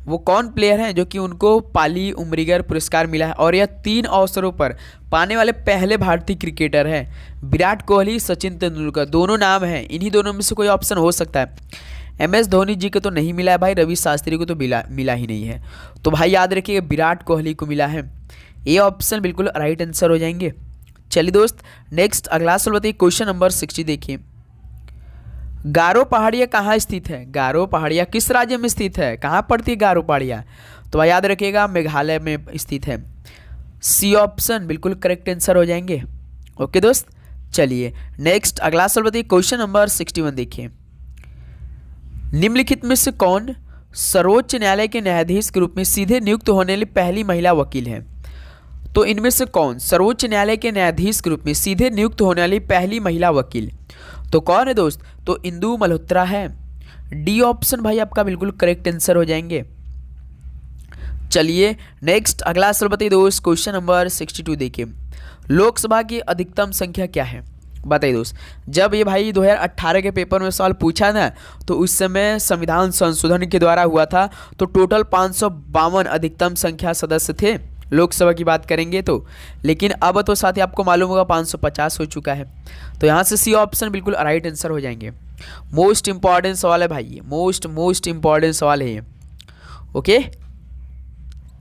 वो कौन प्लेयर हैं जो कि उनको पाली उमरिगर पुरस्कार मिला है और यह 3 अवसरों पर पाने वाले पहले भारतीय क्रिकेटर हैं। विराट कोहली, सचिन तेंदुलकर, दोनों नाम हैं, इन्हीं दोनों में से कोई ऑप्शन हो सकता है। MS धोनी जी को तो नहीं मिला है भाई, रवि शास्त्री को तो मिला ही नहीं है। तो भाई याद रखिएगा विराट कोहली को मिला है। ये ऑप्शन बिल्कुल राइट आंसर हो जाएंगे। चलिए दोस्त नेक्स्ट अगला सवाल बताइए, क्वेश्चन नंबर 60 देखिए, गारो पहाड़ियाँ कहाँ स्थित है? गारो पहाड़ियाँ किस राज्य में स्थित है? कहाँ पड़ती है गारो पहाड़ियाँ? तो भाई याद रखिएगा मेघालय में स्थित है। सी ऑप्शन बिल्कुल करेक्ट आंसर हो जाएंगे। ओके दोस्त चलिए नेक्स्ट अगला सवाल बताइए, क्वेश्चन नंबर 61 देखिए, निम्नलिखित में से कौन सर्वोच्च न्यायालय के न्यायाधीश के रूप में सीधे नियुक्त होने वाली पहली महिला वकील है? तो इनमें से कौन सर्वोच्च न्यायालय के न्यायाधीश के रूप में सीधे नियुक्त होने वाली पहली महिला वकील? तो कौन है दोस्त? तो इंदु मल्होत्रा है। डी ऑप्शन भाई आपका बिल्कुल करेक्ट आंसर हो जाएंगे। चलिए नेक्स्ट अगला सवाल बताइए दोस्त, क्वेश्चन नंबर 62 देखिए, लोकसभा की अधिकतम संख्या क्या है? बताइए दोस्त, जब ये भाई 2018 के पेपर में सवाल पूछा ना तो उस समय संविधान संशोधन के द्वारा हुआ था, तो टोटल 552 अधिकतम संख्या सदस्य थे लोकसभा की बात करेंगे तो, लेकिन अब तो साथ ही आपको मालूम होगा 550 हो चुका है। तो यहाँ से सी ऑप्शन बिल्कुल राइट आंसर हो जाएंगे। मोस्ट इंपॉर्टेंट सवाल है भाई ये, मोस्ट इंपॉर्टेंट सवाल है ये। ओके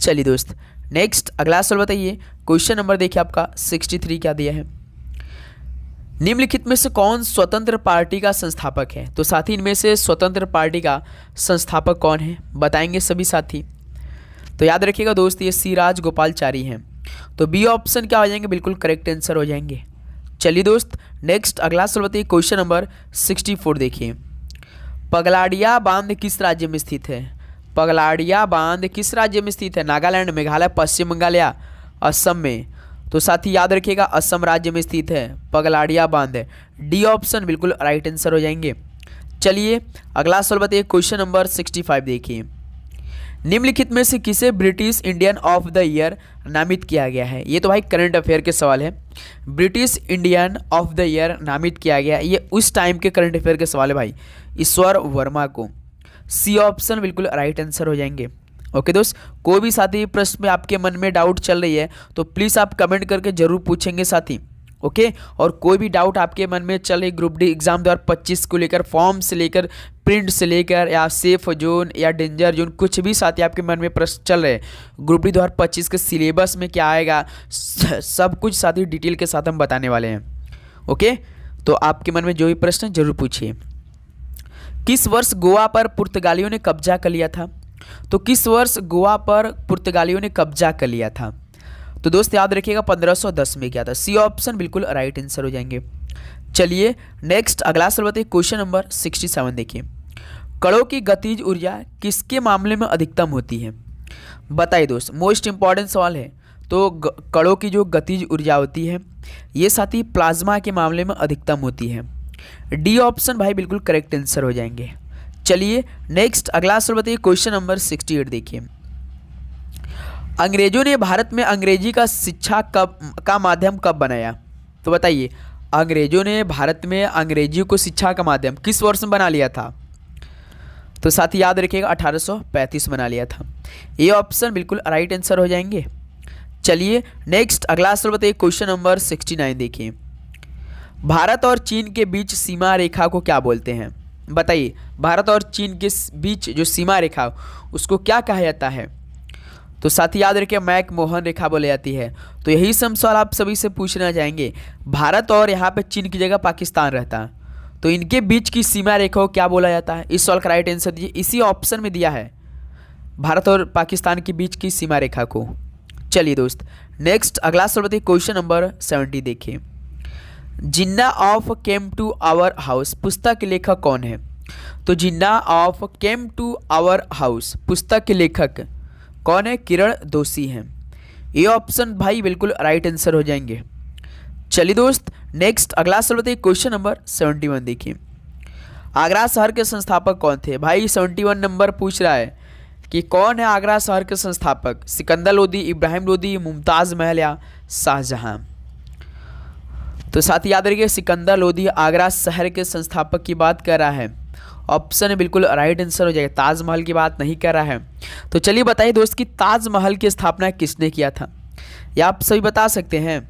चलिए दोस्त नेक्स्ट अगला सवाल बताइए, क्वेश्चन नंबर देखिए आपका 63 क्या दिया है, निम्नलिखित में से कौन स्वतंत्र पार्टी का संस्थापक है? तो साथी इनमें से स्वतंत्र पार्टी का संस्थापक कौन है बताएंगे सभी साथी। तो याद रखिएगा दोस्त ये सी राजगोपालाचारी हैं। तो बी ऑप्शन क्या हो जाएंगे? बिल्कुल करेक्ट आंसर हो जाएंगे। चलिए दोस्त नेक्स्ट अगला सवाल बताइए, क्वेश्चन नंबर 64 देखिए, पगलाडिया बांध किस राज्य में स्थित है? पगलाडिया बांध किस राज्य में स्थित है? नागालैंड, मेघालय, पश्चिम बंगाल या असम में? तो साथी याद रखिएगा असम राज्य में स्थित है पगलाडिया बांध। डी ऑप्शन बिल्कुल राइट आंसर हो जाएंगे। चलिए अगला सवाल बताइए, क्वेश्चन नंबर 65 देखिए, निम्नलिखित में से किसे British Indian of the year नामित किया गया है? ये तो भाई करंट अफेयर के सवाल है। British Indian of the year नामित किया गया, ये उस टाइम के करंट अफेयर के सवाल है भाई, ईश्वर वर्मा को। सी ऑप्शन बिल्कुल राइट आंसर हो जाएंगे। ओके दोस्त कोई भी साथी प्रश्न में आपके मन में डाउट चल रही है तो प्लीज़ आप कमेंट करके जरूर पूछेंगे साथी। ओके और कोई भी डाउट आपके मन में चल रही ग्रुप डी एग्जाम 2025 को लेकर, फॉर्म से लेकर, प्रिंट से लेकर या सेफ जोन या डेंजर जोन, कुछ भी साथी आपके मन में प्रश्न चल रहे ग्रुप डी 2025 के सिलेबस में क्या आएगा सब कुछ साथी डिटेल के साथ हम बताने वाले हैं। ओके तो आपके मन में जो भी प्रश्न है जरूर पूछिए। किस वर्ष गोवा पर पुर्तगालियों ने कब्जा कर लिया था? तो किस वर्ष गोवा पर पुर्तगालियों ने कब्जा कर लिया था? तो दोस्त याद रखिएगा 1510 में किया था। सी ऑप्शन बिल्कुल राइट आंसर हो जाएंगे। चलिए नेक्स्ट अगला सवाल बताइए, क्वेश्चन नंबर 67 देखिए, कणों की गतिज ऊर्जा किसके मामले में अधिकतम होती है? बताइए दोस्त मोस्ट इंपॉर्टेंट सवाल है। तो कणों की जो गतिज ऊर्जा होती है ये साथी प्लाज्मा के मामले में अधिकतम होती है। डी ऑप्शन भाई बिल्कुल करेक्ट आंसर हो जाएंगे। चलिए नेक्स्ट अगला सवाल बताइए, क्वेश्चन नंबर 68 देखिए, अंग्रेजों ने भारत में अंग्रेजी का शिक्षा का माध्यम कब बनाया? तो बताइए अंग्रेजों ने भारत में अंग्रेजी को शिक्षा का माध्यम किस वर्ष में बना लिया था? तो साथ ही याद रखिएगा 1835 बना लिया था। ये ऑप्शन बिल्कुल राइट आंसर हो जाएंगे। चलिए नेक्स्ट अगला सवाल बताइए, क्वेश्चन नंबर 69 देखिए, भारत और चीन के बीच सीमा रेखा को क्या बोलते हैं? बताइए भारत और चीन के बीच जो सीमा रेखा उसको क्या कहा जाता है? तो साथ ही याद रखिए मैक-मोहन रेखा बोली जाती है। तो यही सब सवाल आप सभी से पूछना चाहेंगे। भारत और यहाँ पे चीन की जगह पाकिस्तान रहता है, तो इनके बीच की सीमा रेखा को क्या बोला जाता है? इस सवाल का राइट आंसर दीजिए। इसी ऑप्शन में दिया है भारत और पाकिस्तान के बीच की सीमा रेखा को। चलिए दोस्त नेक्स्ट अगला सवाल बताइए, क्वेश्चन नंबर 70 देखिए, Jinnah of came to our house पुस्तक के लेखक कौन है? तो Jinnah of came to our house पुस्तक के लेखक कौन है? किरण दोषी हैं। ये ऑप्शन भाई बिल्कुल राइट आंसर हो जाएंगे। चलिए दोस्त, नेक्स्ट अगला सवाल बताइए, क्वेश्चन नंबर 71 देखिए। आगरा शहर के संस्थापक कौन थे? भाई 71 नंबर पूछ रहा है कि कौन है आगरा शहर के संस्थापक? सिकंदर लोदी, इब्राहिम लोदी, मुमताज़ महल या शाहजहां? तो साथ ही याद रखिए, सिकंदर लोदी आगरा शहर के संस्थापक की बात कर रहा है। ऑप्शन बिल्कुल राइट आंसर हो जाएगा, ताजमहल की बात नहीं कर रहा है। तो चलिए बताइए दोस्त कि ताजमहल की स्थापना किसने किया था? या आप सभी बता सकते हैं,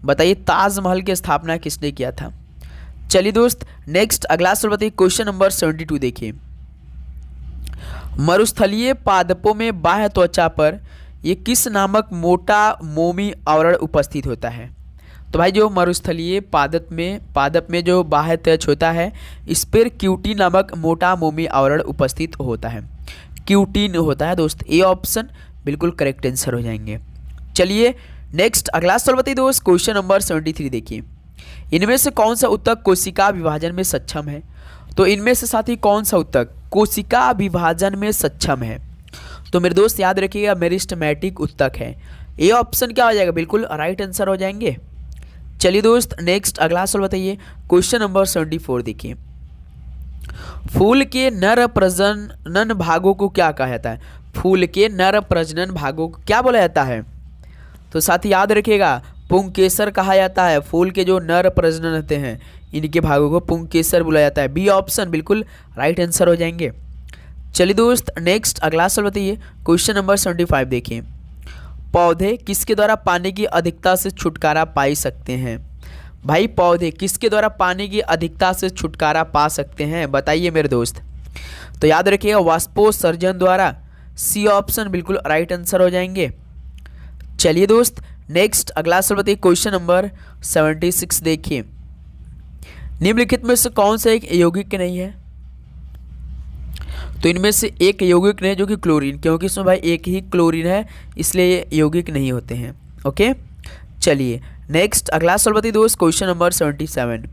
बताइए ताजमहल की स्थापना किसने किया था? चलिए दोस्त, नेक्स्ट अगला सवाल बताइए, क्वेश्चन नंबर 72 देखिए। मरुस्थलीय पादपों में बाह्य त्वचा पर ये किस नामक मोटा मोमी आवरण उपस्थित होता है? तो भाई जो मरुस्थलीय पादप में जो बाह्य त्वचा होता है, इस पर क्यूटीन नामक मोटा मोमी आवरण उपस्थित होता है। क्यूटीन होता है दोस्त। ये ऑप्शन बिल्कुल करेक्ट आंसर हो जाएंगे। चलिए नेक्स्ट अगला सवाल बताइए दोस्त, क्वेश्चन नंबर 73 देखिए। इनमें से कौन सा ऊतक कोशिका विभाजन में सक्षम है? तो इनमें से साथी कौन सा ऊतक कोशिका विभाजन में सक्षम है? तो मेरे दोस्त याद रखिएगा, मेरिस्टेमेटिक ऊतक है। ये ऑप्शन क्या हो जाएगा? बिल्कुल राइट आंसर हो जाएंगे। चलिए दोस्त, नेक्स्ट अगला सवाल बताइए, क्वेश्चन नंबर 74 देखिए। फूल के नर प्रजनन भागों को क्या कहा जाता है? फूल के नर प्रजनन भागों को क्या बोला जाता है? तो साथ ही याद रखिएगा, पुंकेसर कहा जाता है। फूल के जो नर प्रजनन होते हैं, इनके भागों को पुंकेसर बोला जाता है। बी ऑप्शन बिल्कुल राइट आंसर हो जाएंगे। चलिए दोस्त, नेक्स्ट अगला सवाल बताइए, क्वेश्चन नंबर 75 देखिए। पौधे किसके द्वारा पानी की अधिकता से छुटकारा पा सकते हैं? भाई पौधे किसके द्वारा पानी की अधिकता से छुटकारा पा सकते हैं? बताइए मेरे दोस्त। तो याद रखिएगा, वाष्पोत्सर्जन द्वारा। सी ऑप्शन बिल्कुल राइट आंसर हो जाएंगे। चलिए दोस्त, नेक्स्ट अगला सवाल बताइए, क्वेश्चन नंबर 76 देखिए। निम्नलिखित में से कौन सा एक यौगिक नहीं है? तो इनमें से एक यौगिक नहीं, जो कि क्लोरीन, क्योंकि इसमें भाई एक ही क्लोरीन है, इसलिए ये यौगिक नहीं होते हैं। ओके, चलिए नेक्स्ट अगला सवाल बताइए दोस्त, क्वेश्चन नंबर 77।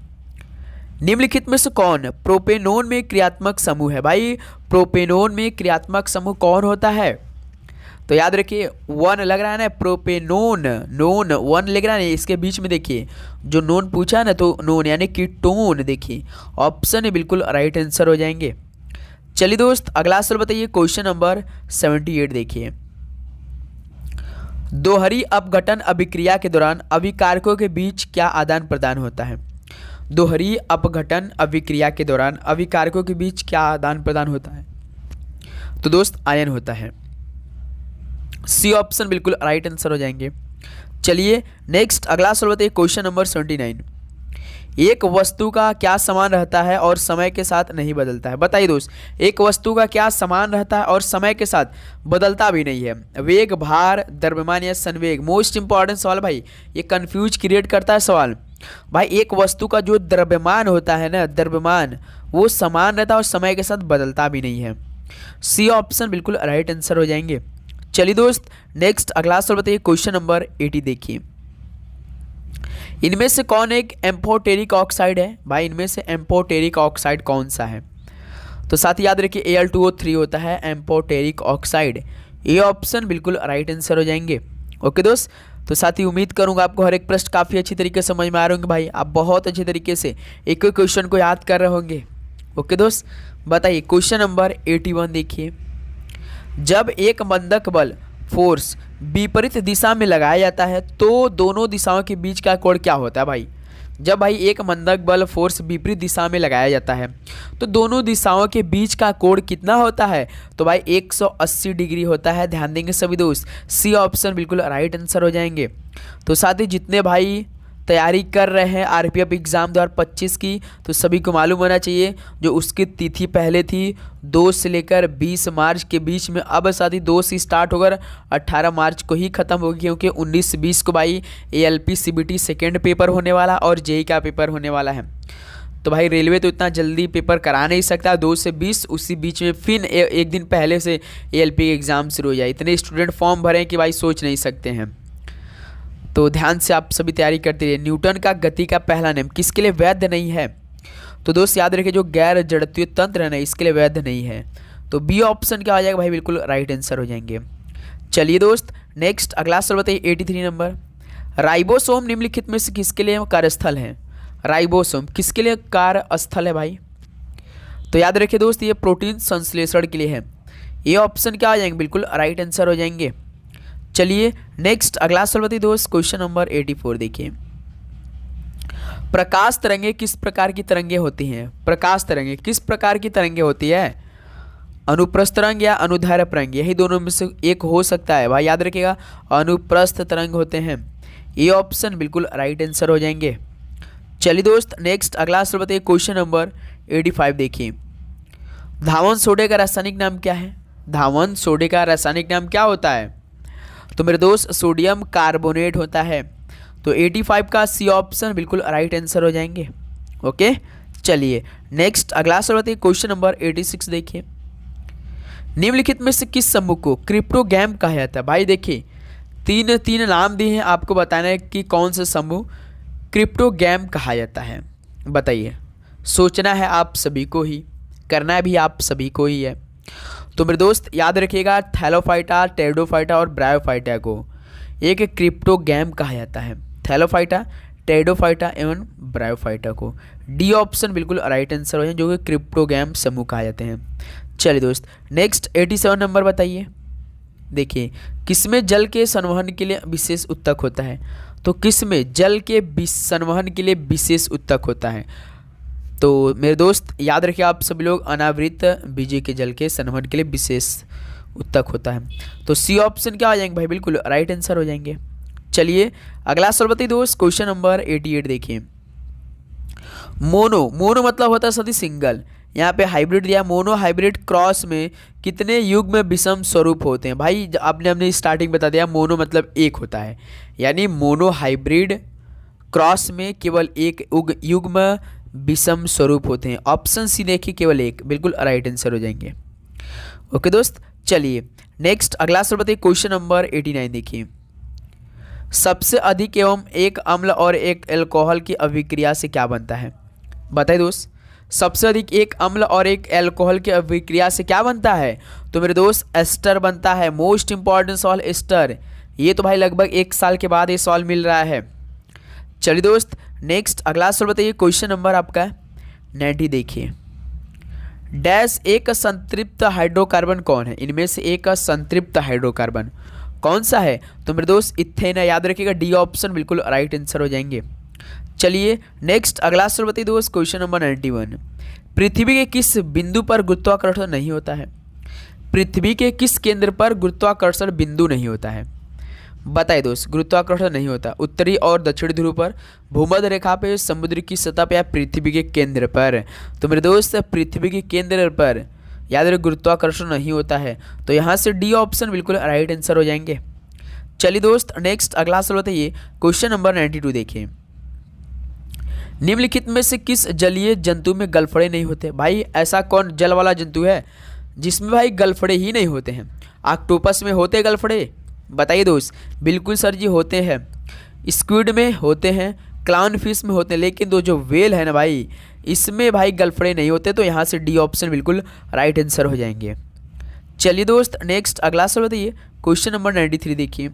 निम्नलिखित में से कौन प्रोपेनोन में क्रियात्मक समूह है? भाई प्रोपेनोन में क्रियात्मक समूह कौन होता है? तो याद रखिए, 1 लग रहा है ना, प्रोपेनोन, नोन 1 लग रहा है ना, इसके बीच में देखिए जो नोन पूछा है ना, तो नोन यानी कीटोन। देखिए ऑप्शन बिल्कुल राइट आंसर हो जाएंगे। चलिए दोस्त, अगला सवाल बताइए, क्वेश्चन नंबर 78 देखिए। दोहरी अपघटन अभिक्रिया के दौरान अभिकारकों के बीच क्या आदान प्रदान होता है? दोहरी अपघटन अभिक्रिया के दौरान अभिकारकों के बीच क्या आदान प्रदान होता है? तो दोस्त आयन होता है। सी ऑप्शन बिल्कुल राइट आंसर हो जाएंगे। चलिए नेक्स्ट अगला सवाल बताइए, क्वेश्चन नंबर 79। एक वस्तु का क्या समान रहता है और समय के साथ नहीं बदलता है? बताइए दोस्त, एक वस्तु का क्या समान रहता है और समय के साथ बदलता भी नहीं है? वेग, भार, द्रव्यमान या संवेग? मोस्ट इंपॉर्टेंट सवाल भाई, ये कंफ्यूज क्रिएट करता है सवाल। भाई एक वस्तु का जो द्रव्यमान होता है ना, द्रव्यमान, वो समान रहता है और समय के साथ बदलता भी नहीं है। सी ऑप्शन बिल्कुल राइट आंसर हो जाएंगे। चलिए दोस्त, नेक्स्ट अगला सवाल बताइए, क्वेश्चन नंबर 80 देखिए। इनमें से कौन एक एम्फोटेरिक ऑक्साइड है? भाई इनमें से एम्फोटेरिक ऑक्साइड कौन सा है? तो साथ ही याद रखिए, Al2O3 होता है एम्फोटेरिक ऑक्साइड। ये ऑप्शन बिल्कुल राइट आंसर हो जाएंगे। ओके दोस्त, तो साथ ही उम्मीद करूंगा आपको हर एक प्रश्न काफ़ी अच्छी तरीके से समझ में आ रहे होंगे। भाई आप बहुत अच्छे तरीके से एक एक क्वेश्चन को याद कर रहे होंगे। ओके दोस्त, बताइए क्वेश्चन नंबर 81 देखिए। जब एक मंदक बल फोर्स विपरीत दिशा में लगाया जाता है तो दोनों दिशाओं के बीच का कोण क्या होता है? भाई जब भाई एक मंदक बल फोर्स विपरीत दिशा में लगाया जाता है तो दोनों दिशाओं के बीच का कोण कितना होता है? तो भाई 180 डिग्री होता है। ध्यान देंगे सभी दोस्त, सी ऑप्शन बिल्कुल राइट आंसर हो जाएंगे। तो साथ ही जितने भाई तैयारी कर रहे हैं आरपीएफ एग्ज़ाम 2025 की, तो सभी को मालूम होना चाहिए जो उसकी तिथि पहले थी 2 से लेकर 20 मार्च के बीच में, अब साथ ही 2 से स्टार्ट होकर 18 मार्च को ही ख़त्म होगी, क्योंकि 19-20 को भाई ALP CBT सेकेंड पेपर होने वाला और जेई का पेपर होने वाला है। तो भाई रेलवे तो इतना जल्दी पेपर करा नहीं सकता, 2 से 20 उसी बीच में फिर एक दिन पहले से ALP एग्ज़ाम शुरू हो जाए। इतने स्टूडेंट फॉर्म भरें कि भाई सोच नहीं सकते हैं। तो ध्यान से आप सभी तैयारी करते रहिए। न्यूटन का गति का पहला नियम किसके लिए वैध नहीं है? तो दोस्त याद रखिए, जो गैर जड़त्वीय तंत्र है ना, इसके लिए वैध नहीं है। तो बी ऑप्शन क्या आ जाएगा भाई? बिल्कुल राइट आंसर हो जाएंगे। चलिए दोस्त, नेक्स्ट अगला सवाल बताइए 83 नंबर। राइबोसोम निम्नलिखित में से किसके लिए कार्यस्थल है? राइबोसोम किसके लिए कार्यस्थल है भाई? तो याद रखिए दोस्त, ये प्रोटीन संश्लेषण के लिए है। ये ऑप्शन क्या आ जाएंगे? बिल्कुल राइट आंसर हो जाएंगे। चलिए नेक्स्ट अगला सवाल बताइए दोस्त, क्वेश्चन नंबर 84 देखिए। प्रकाश तरंगे किस प्रकार की तरंगे होती हैं? प्रकाश तरंगे किस प्रकार की तरंगे होती है? अनुप्रस्थ तरंग या अनुदैर्ध्य तरंग, यही दोनों में से एक हो सकता है भाई। याद रखिएगा, अनुप्रस्थ तरंग होते हैं। ये ऑप्शन बिल्कुल राइट आंसर हो जाएंगे। चलिए दोस्त, नेक्स्ट अगला सवाल बताइए, क्वेश्चन नंबर 85 देखिए। धावन सोडे का रासायनिक नाम क्या है? धावन सोडे का रासायनिक नाम क्या होता है? तो मेरे दोस्त सोडियम कार्बोनेट होता है। तो 85 का सी ऑप्शन बिल्कुल राइट आंसर हो जाएंगे। ओके, चलिए नेक्स्ट अगला सवाल बताइए, क्वेश्चन नंबर 86 देखिए। निम्नलिखित में से किस समूह को क्रिप्टोगैम कहा जाता है? भाई देखिए, तीन नाम दिए हैं, आपको बताना है कि कौन सा समूह क्रिप्टोगैम कहा जाता है। बताइए, सोचना है आप सभी को ही, करना भी आप सभी को ही है। तो मेरे दोस्त याद रखिएगा, थैलोफाइटा, टेरिडोफाइटा और ब्रायोफाइटा को एक क्रिप्टोगैम कहा जाता है। थैलोफाइटा, टेरिडोफाइटा एवं ब्रायोफाइटा को डी ऑप्शन बिल्कुल राइट आंसर हो जाए, जो कि क्रिप्टोगैम समूह कहा जाते हैं। चलिए दोस्त, नेक्स्ट 87 नंबर बताइए। देखिए, किसमें जल के संवहन के लिए विशेष उत्तक होता है? तो किसमें जल के संवहन के लिए विशेष उत्तक होता है? तो मेरे दोस्त याद रखिए, आप सभी लोग, अनावृत बीजे के जल के संवहन के लिए विशेष उत्तक होता है। तो सी ऑप्शन क्या आ जाएंगे भाई? बिल्कुल राइट आंसर हो जाएंगे। चलिए अगला सवाल बताइए दोस्त, क्वेश्चन नंबर 88 देखिए। मोनो मतलब होता है सदी सिंगल। यहाँ पे हाइब्रिड दिया, मोनो हाइब्रिड क्रॉस में कितने युग्म विषम स्वरूप होते हैं? भाई आपने हमने स्टार्टिंग बता दिया, मोनो मतलब एक होता है, यानी मोनो हाइब्रिड क्रॉस में केवल एक युग्म विषम स्वरूप होते हैं। ऑप्शन सी देखिए, केवल एक, बिल्कुल राइट आंसर हो जाएंगे। ओके दोस्त, चलिए नेक्स्ट अगला सवाल बताइए, क्वेश्चन नंबर 89 देखिए। सबसे अधिक एवं एक अम्ल और एक एल्कोहल की अभिक्रिया से क्या बनता है? बताइए दोस्त, सबसे अधिक एक अम्ल और एक एल्कोहल की अभिक्रिया से क्या बनता है? तो मेरे दोस्त एस्टर बनता है। मोस्ट इंपॉर्टेंट सवाल एस्टर। ये तो भाई लगभग 1 साल के बाद ये सवाल मिल रहा है। चलिए दोस्त, नेक्स्ट अगला सवाल बताइए, क्वेश्चन नंबर आपका 90 देखिए। डैश एक संतृप्त हाइड्रोकार्बन कौन है? इनमें से एक संतृप्त हाइड्रोकार्बन कौन सा है? तो मेरे दोस्त इथेन है। याद रखिएगा, डी ऑप्शन बिल्कुल राइट आंसर हो जाएंगे। चलिए नेक्स्ट अगला सवाल बताइए दोस्त, क्वेश्चन नंबर 91। पृथ्वी के किस बिंदु पर गुरुत्वाकर्षण नहीं होता है? पृथ्वी के किस केंद्र पर गुरुत्वाकर्षण बिंदु नहीं होता है? बताइए दोस्त, गुरुत्वाकर्षण नहीं होता उत्तरी और दक्षिणी ध्रुव पर, भूमध्य रेखा पे, समुद्र की सतह पर या पृथ्वी के केंद्र पर? तो मेरे दोस्त पृथ्वी के केंद्र पर याद रखिए गुरुत्वाकर्षण नहीं होता है। तो यहाँ से डी ऑप्शन बिल्कुल राइट आंसर हो जाएंगे। चलिए दोस्त, नेक्स्ट अगला सवाल बताइए, क्वेश्चन नंबर 92 देखिए। निम्नलिखित में से किस जलीय जंतु में गलफड़े नहीं होते? भाई ऐसा कौन जल वाला जंतु है जिसमें भाई गलफड़े ही नहीं होते हैं? ऑक्टोपस में होते गलफड़े? बताइए दोस्त। बिल्कुल सर जी, होते हैं। स्क्विड में होते हैं, क्लाउन फिश में होते हैं, लेकिन दो जो वेल है ना भाई, इसमें भाई गलफड़े नहीं होते। तो यहाँ से डी ऑप्शन बिल्कुल राइट आंसर हो जाएंगे। चलिए दोस्त, नेक्स्ट अगला सवाल बताइए, क्वेश्चन नंबर 93 देखिए।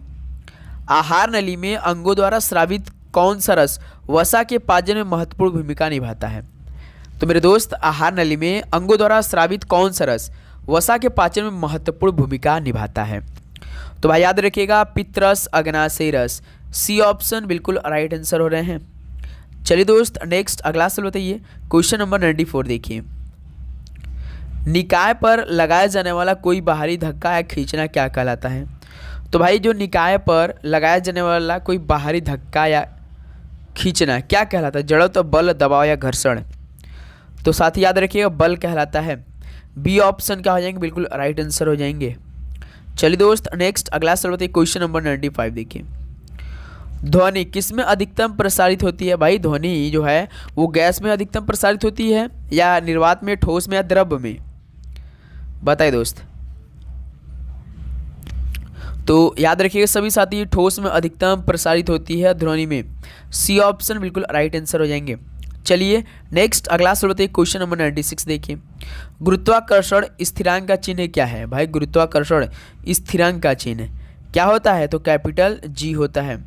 आहार नली में अंगों द्वारा स्रावित कौन सा रस वसा के पाचन में महत्वपूर्ण भूमिका निभाता है? तो मेरे दोस्त, आहार नली में अंगों द्वारा स्रावित कौन सा रस वसा के पाचन में महत्वपूर्ण भूमिका निभाता है? तो भाई याद रखिएगा, पित्तरस, अग्नाशय रस। सी ऑप्शन बिल्कुल राइट आंसर हो रहे हैं। चलिए दोस्त, नेक्स्ट अगला सवाल बताइए, क्वेश्चन नंबर 94 देखिए। निकाय पर लगाया जाने वाला कोई बाहरी धक्का या खींचना क्या कहलाता है? तो भाई जो निकाय पर लगाया जाने वाला कोई बाहरी धक्का या खींचना क्या कहलाता है? जड़त्व, बल, दबाव या घर्षण? तो साथ ही याद रखिएगा, बल कहलाता है। बी ऑप्शन क्या हो जाएंगे? बिल्कुल राइट आंसर हो जाएंगे। चलिए दोस्त, नेक्स्ट अगला सवाल बताइए, क्वेश्चन नंबर 95 देखिए। ध्वनि किस में अधिकतम प्रसारित होती है? भाई ध्वनि जो है वो गैस में अधिकतम प्रसारित होती है या निर्वात में, ठोस में या द्रव में? बताइए दोस्त। तो याद रखिएगा सभी साथी, ठोस में अधिकतम प्रसारित होती है ध्वनि में। सी ऑप्शन बिल्कुल राइट आंसर हो जाएंगे। चलिए नेक्स्ट अगला सवाल होता है क्वेश्चन नंबर 96। देखिए, गुरुत्वाकर्षण स्थिरांक का चिन्ह क्या है? भाई गुरुत्वाकर्षण स्थिरांक का चिन्ह क्या होता है? तो कैपिटल जी होता है।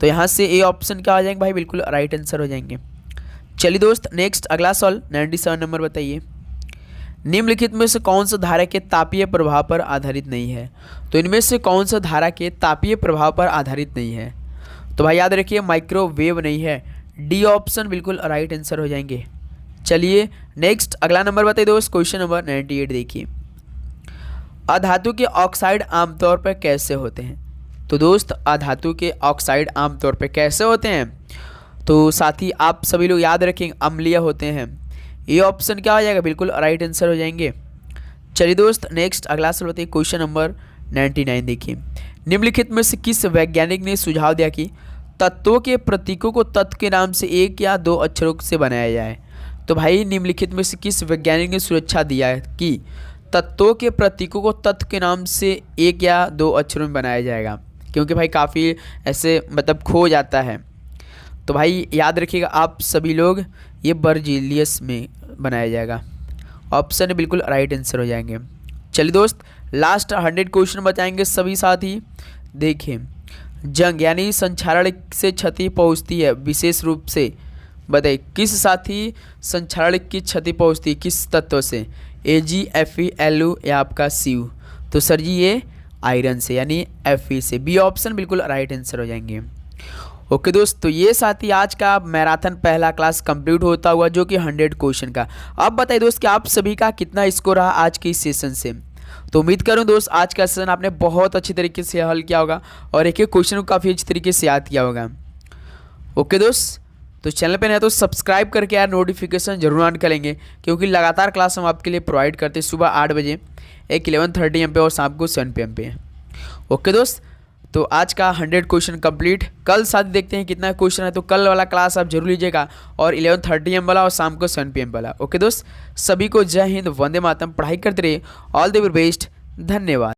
तो यहाँ से ए ऑप्शन क्या हो जाएंगे भाई? बिल्कुल राइट आंसर हो जाएंगे। चलिए दोस्त नेक्स्ट अगला सवाल 97 नंबर बताइए, निम्नलिखित में से कौन सा धारा के तापीय प्रभाव पर आधारित नहीं है? तो इनमें से कौन सा धारा के तापीय प्रभाव पर आधारित नहीं है? तो भाई याद रखिए माइक्रोवेव नहीं है। डी ऑप्शन बिल्कुल राइट आंसर हो जाएंगे। चलिए नेक्स्ट अगला नंबर बताइए दोस्त, क्वेश्चन नंबर 98 देखिए, अधातु के ऑक्साइड आमतौर पर कैसे होते हैं? तो दोस्त अधातु के ऑक्साइड आमतौर पर कैसे होते हैं? तो साथी आप सभी लोग याद रखेंगे अम्लीय होते हैं। ये ऑप्शन क्या हो जाएगा? बिल्कुल राइट आंसर हो जाएंगे। चलिए दोस्त नेक्स्ट अगला सवाल बताइए, क्वेश्चन नंबर 99 देखिए, निम्नलिखित में से किस वैज्ञानिक ने सुझाव दिया कि तत्वों के प्रतीकों को तत्व के नाम से एक या दो अक्षरों से बनाया जाए? तो भाई निम्नलिखित में से किस वैज्ञानिक ने सुझाव दिया है कि तत्वों के प्रतीकों को तत्व के नाम से एक या दो अक्षरों में बनाया जाएगा? क्योंकि भाई काफ़ी ऐसे मतलब खो जाता है। तो भाई याद रखिएगा आप सभी लोग, ये बर्जीलियस में बनाया जाएगा। ऑप्शन बिल्कुल राइट आंसर हो जाएंगे। चलिए दोस्त लास्ट 100 क्वेश्चन बताएंगे सभी साथी। देखिए, जंग यानी संक्षारण से क्षति पहुंचती है विशेष रूप से, बताइए किस साथी संक्षारण की क्षति पहुंचती है किस तत्व से? Ag, Fe, Lu या आपका Cu? तो सर जी ये आयरन से यानी Fe से। बी ऑप्शन बिल्कुल राइट आंसर हो जाएंगे। ओके दोस्त, तो ये साथी आज का मैराथन पहला क्लास कंप्लीट होता हुआ जो कि 100 क्वेश्चन का। अब बताइए दोस्त कि आप सभी का कितना स्कोर रहा आज के इस सेशन से। तो उम्मीद करूं दोस्त आज का सेशन आपने बहुत अच्छी तरीके से हल किया होगा और एक एक क्वेश्चन को काफ़ी अच्छी तरीके से याद किया होगा। ओके दोस्त, तो चैनल पे नए तो सब्सक्राइब करके यार नोटिफिकेशन जरूर ऑन करेंगे, क्योंकि लगातार क्लास हम आपके लिए प्रोवाइड करते हैं सुबह 8 बजे, एक 11:30 AM पे और शाम को 7 PM पे। ओके दोस्त, तो आज का 100 क्वेश्चन कंप्लीट। कल साथ देखते हैं कितना क्वेश्चन है, तो कल वाला क्लास आप जरूर लीजिएगा और 11:30 AM वाला और शाम को 7 PM वाला। ओके दोस्त, सभी को जय हिंद, वंदे मातरम, पढ़ाई करते रहिए, ऑल द वेरी बेस्ट, धन्यवाद।